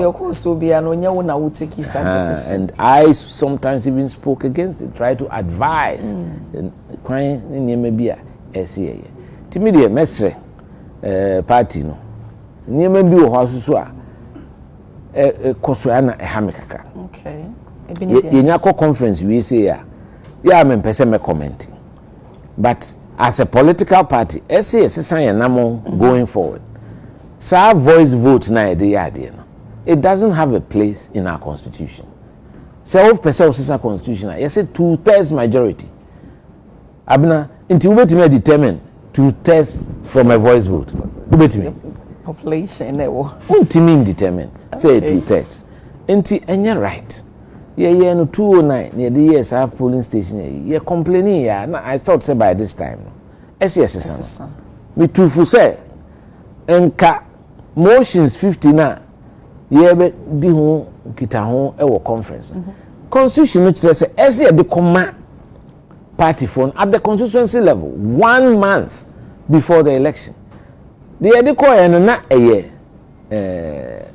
Speaker 2: And I sometimes even spoke against it, tried to advise. Timidie mesre party no niema bi wo hasusu a kosoa na ehamekaka yenya ko conference we say ya me pese me commenting but as a political party SAS san ya namo going forward sa voice vote na de yade no it doesn't have a place in our constitution. So what person of our constitution yes say 2/3 majority abna inti ubetime determine 2/3 from a voice vote. Ubetime
Speaker 1: population ewo.
Speaker 2: Untimi determine say 2/3. Enti enya right. Yeah no 209 near the years have polling station ye complaining ya na I thought say by this time no. SS me tufu say enka motions 50 na ye be di ho kita ho e wo conference. Constitution no say ese de koma party phone at the constituency level 1 month before the election. The ediko na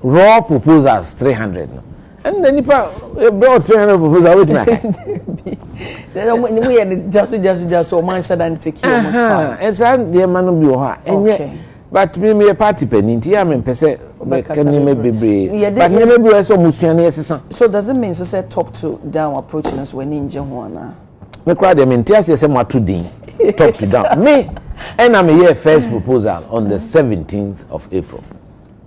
Speaker 2: raw proposals 300 no. and then nipa brought 300 proposal with me.
Speaker 1: Just so man said and take you.
Speaker 2: And so the man will be her. And yet, but me a party penny, I mean, per se, can you maybe be? But maybe I saw Musiani.
Speaker 1: So does it mean so say top to down approaching us when in Jawana?
Speaker 2: Me crowd them in tears, yes, I'm too dean, top to down. Me, and I'm here first proposal on the 17th of April.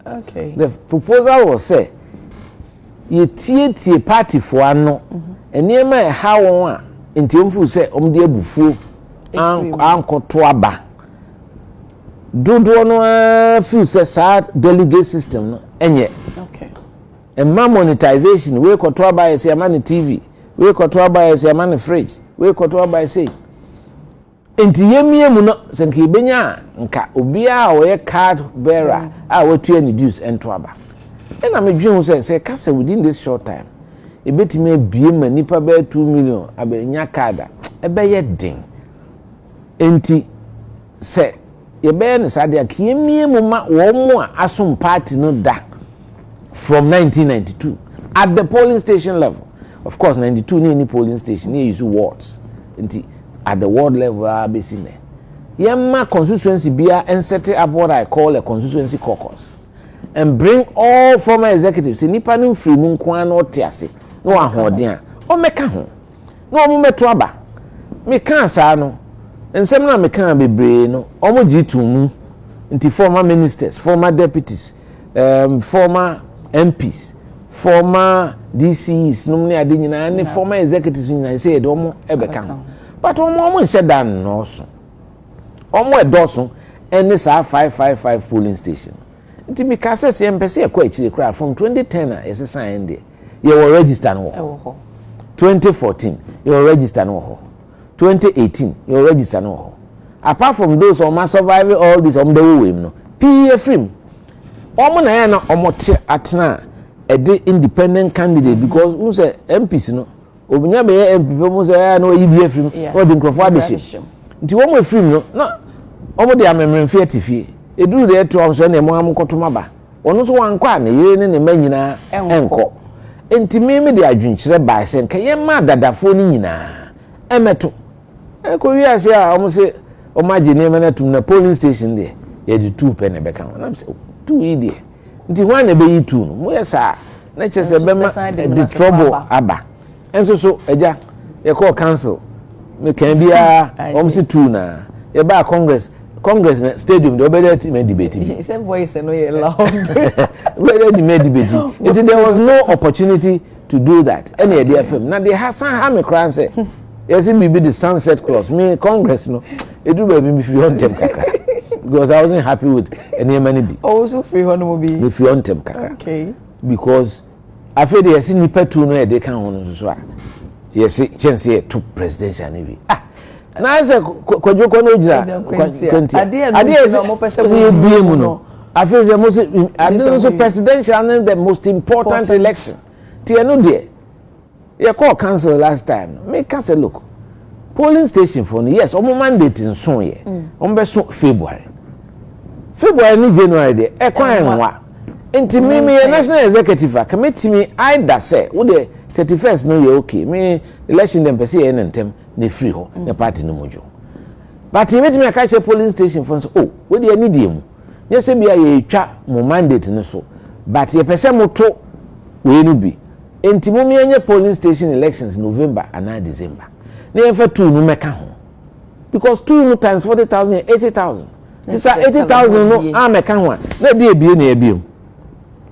Speaker 1: Okay.
Speaker 2: The proposal was say, you tie party for ano, and near my how one, in Tiumfu say, dear bufu, uncle Twaba. Do no feel sad delegate system, no, and yet.
Speaker 1: Okay.
Speaker 2: And my monetization, we could buy a money TV, we could buy a money fridge, we could buy say. Enti yemie mu no senke benya nka obia we card bearer a wetu any dues ento aba and I me dwen say kasa within this short time e betime bie ma nipa be 2 million abenya card e be ye den enti se ye be ne sade ak yemie mu ma wo mu a asom party no da from 1992 at the polling station level. Of course 92 ni polling station ni use wards enti at the ward level, abesine. Yemma constituency bia and set up what I call a constituency caucus, and bring all former executives. Nipa no free mu nkwa no tiase. No ahoden. O meka ho. No mo meto aba. Me kan sa no. Ensem na me kan bebre no. O mo jitu mu. Nti former ministers, former deputies, former MPs, former DCs, no me ade nyina ne former executives nyina say do mo ebeka ho. But omo said that no so. Omo edoso and this 555 polling station. Nti because say empese ekwa echi kra from 2010 yes sign there. You were registered no. 2014 you were registered no. 2018 you were registered no. Apart from those who must survive all this the way no. PFM. Omo na ya na omo te atena a independent candidate because who say MPs no obinya be MP mo say na oyibi afrim o di nkrofo abehye nti wo mo afrim no na omo de amemremfe atifie eduru de eto am so na mo amkoto ba ono so wankwa na yire ne manyina enko enti me de adwinkyere ba se nka ye ma dadafo ni nyina emeto ko wi ase a omo se omo agye ne me na tum na polling station de ye di 2 pe na be kan na se 2 yi de nti ho na be yi 2 no mo yesa na chese be ma the trouble aba enso so eja ye call council me kan bia omsi tu na ye ba congress na stadium the obeda team debate
Speaker 1: he said voice no ye loud
Speaker 2: obeda team debate it there was no opportunity to do that any the fm na they hasan ha me kran say yes me be the sunset clause me congress no e do ba me free on tem kakra because I wasn't happy with any money be
Speaker 1: also free on mo be
Speaker 2: me free on tem kakra
Speaker 1: okay
Speaker 2: because after they see nipa tu no e dey kan hono so a yes chance to presidential ni bi na say kojoko no jira ade no mo pese mo no after the most ade presidential and the most important election tie no there you call council last time me can say look polling station for no yes omo mandate nso ye omo be so February ni January there e kwan nwa enti me national executive committee me either say wo the 31st no ye okay me election dem pese ye nentem na free ho na party no mojo but me me catch a polling station for so oh we dey need dem ye se bia ye twa mo mandate no so but ye pese moto we no bi enti mo me anye polling station elections November and December na ye fa 2 no meka ho because 2 no times 40,000 80,000 this are 80,000 no meka ho na dey ebie na ebie.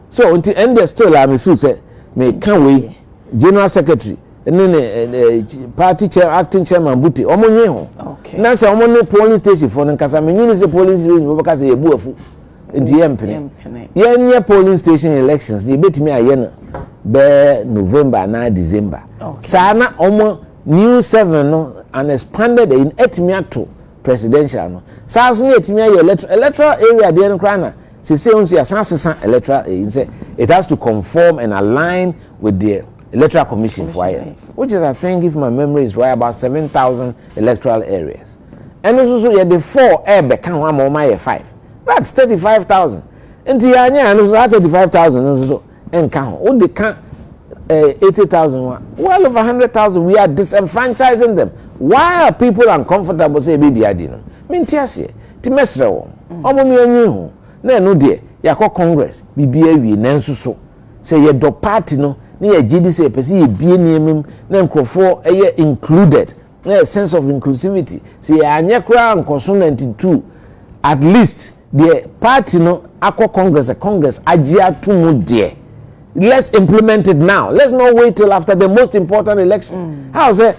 Speaker 2: So until end still I feel say me can we general secretary and then party chair acting chairman buti omonye ho
Speaker 1: okay
Speaker 2: na say omonye polling station for nkasa me nyini say polling station because say ebu afu ndi empene ye polling station elections ye betimi aye no be November na December sana omo new 7 no and expanded in etimiato presidential no sa so etimi aye electoral area there no krana say electoral it has to conform and align with the electoral commission for it, which is I think if my memory is right about 7,000 electoral areas and also yeah the 4 be kan one more 5 that's 35,000 and the anya and also 35,000 also and kan o de kan 80,000, well over 100,000, we are disenfranchising them. Why are people uncomfortable say baby adino? Mintiasie, ti mesre wo. Omo mi anyi ho. Na no de yakọ Congress bibia wi nanso so. Say ye do party no, na ye gidi say pese ye bie niemem na nkrofo eye included. Na sense of inclusivity. Say anye kra nkoso 92 at least the party no akọ Congress agye atumu de. Let's implement it now. Let's not wait till after the most important election. How say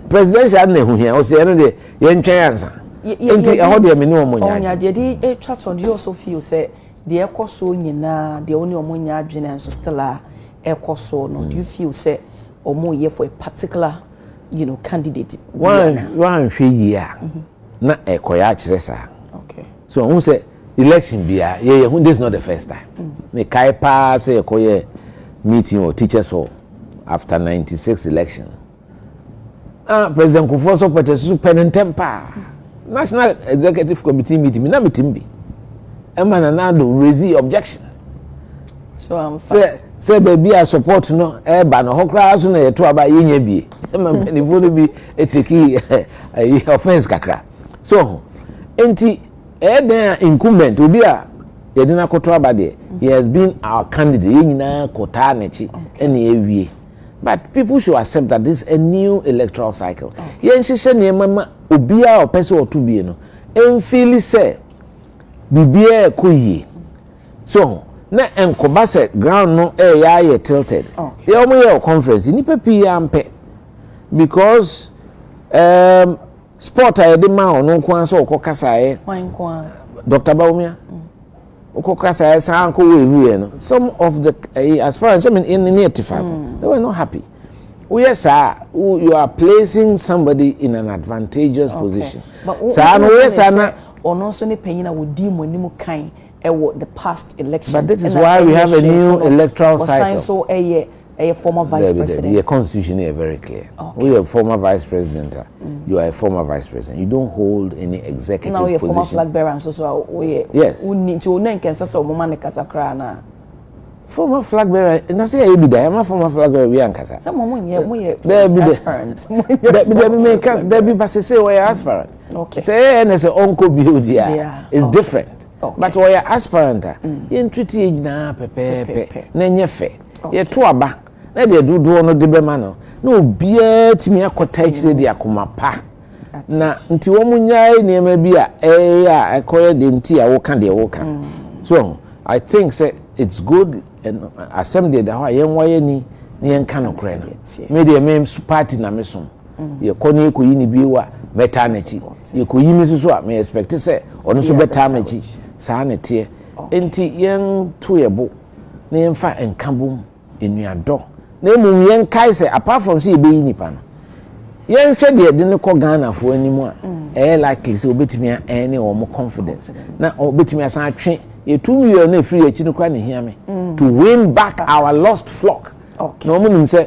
Speaker 2: presidential nehu here? O say no dey yen twen ansa. Enti e ho dey me ne omonya.
Speaker 1: Onya dey dey chat on you also feel say the ekoso nyina the only omonya adwene and so still ekoso no. Do you feel say omo here for a particular candidate?
Speaker 2: One hwe yi a na ekoya kire sa.
Speaker 1: Okay.
Speaker 2: So who say election bia this is not the first time. Me kai pa say ekoye meeting or teachers hall after 96 election. President Kufuor Petesu Penetempa National Executive Committee meeting na meeting bi. Emma na do raise objection.
Speaker 1: So I'm
Speaker 2: say baby I support no ba no hokra so na yeto aba yenya bi. Emma ni vote bi eteki offense kakra. So enti then incumbent obi a yedina koto aba de he has been our candidate yina kota nechi ene ewie. But people should accept that this is a new electoral cycle. Yen hihye ne mama obi a opese otubie no enfili say bibia ekoyie. So na enkoba se ground no ya tilted. They omo your conference ni papi ampe because sport a de ma ono kwan so okokasa ye Dr. Baumia okokasa sa anko we no some of the aspirants in 85 they were not happy. Yes sir, you are placing somebody in an advantageous position. Sir no yes na
Speaker 1: ono so ne panyina wo di mo nimu kan the past election.
Speaker 2: But this is why we have a new electoral cycle.
Speaker 1: So a former vice president.
Speaker 2: The constitution is very clear. We are a former vice president. You are a former vice president. You don't hold any executive position. Now you're a former
Speaker 1: flag bearer, so
Speaker 2: yes.
Speaker 1: We need to know can say woman kasakra.
Speaker 2: Former flag bearer. Na say you be there. I'm a former flag bearer. We ankasa.
Speaker 1: Some woman here.
Speaker 2: There be there be pass say we are aspirant.
Speaker 1: Okay.
Speaker 2: Say and say uncle build here. It's different. But we are aspirant. You treat na pepe. Na nyefe. Ye to aba. Na de dudu no de be ma no na obia timi akota kire de akoma pa na nti wo munyai ne ma bi a ekoye de nti a wo ka de wo ka. So I think say it's good and assembly da ho yen waye ni yen ka no kre no me de me party na me so ye koni ko yi ni bi wa beta na chi ye ko yi mi so a me expect say ono so beta na chi sa na tie enti yen to ye bo na yen fa enkabom enuado na emu yen kai say apart from say be yi nipa no yen hwe de ne ko Ghana fo animu a like say obetimi any o confidence na obetimi asan atwe ye 2 million na free echi no kwa ne hia me to win back our lost flock. No munum say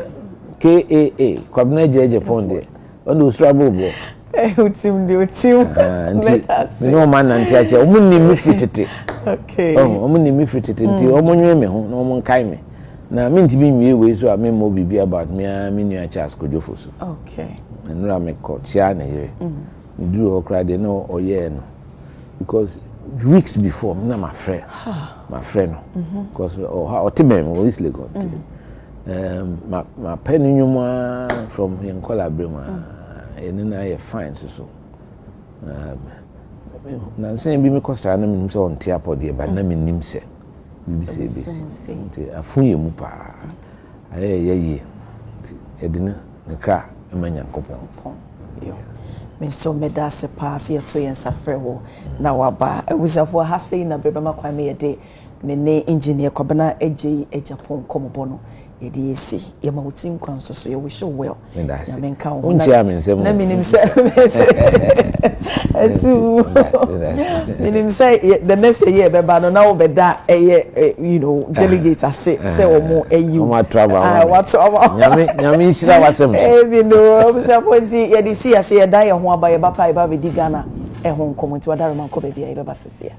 Speaker 2: KAA Kwabena Agyei Agyepong de on do struggle bo
Speaker 1: utim
Speaker 2: me no man nanti ache o munni mi fitete.
Speaker 1: Okay.
Speaker 2: O munni mi fitete nti o munwe me ho na o mun kai me na me nti bi nwie we so a me mo bibi about me nua Charles Kodjofo so.
Speaker 1: Okay.
Speaker 2: Enura me ko chia na ye me duru okra de no oye no because weeks before me na my friend no because o timem o is legal my pen nyuma from Yankola Brema and then I fine so na say bi me costa na me so on tiapo de ba na me nim se bi se bi se afunye mu pa ye edina nka emanya nkopon
Speaker 1: yo me so me da se pass ye to yen safre ho na waba ewusafo ha sei na bebema kwa me ye de me ne engineer Kwabena Agyei Agyepong komobo no ye de esi ye ma utim kwan so ye wish well
Speaker 2: na
Speaker 1: me nka ho
Speaker 2: unchi amense
Speaker 1: na minim se etu minim se the next year beba no na obeda delegate ase say omo ayi
Speaker 2: o ma travel
Speaker 1: what
Speaker 2: nyame nshira wasem
Speaker 1: bi no obisa ponti ye de si ase ye da ye ho aba ye ba pa ye ba be di Ghana e ho nkomo nti wadare man ko be bia ye beba sese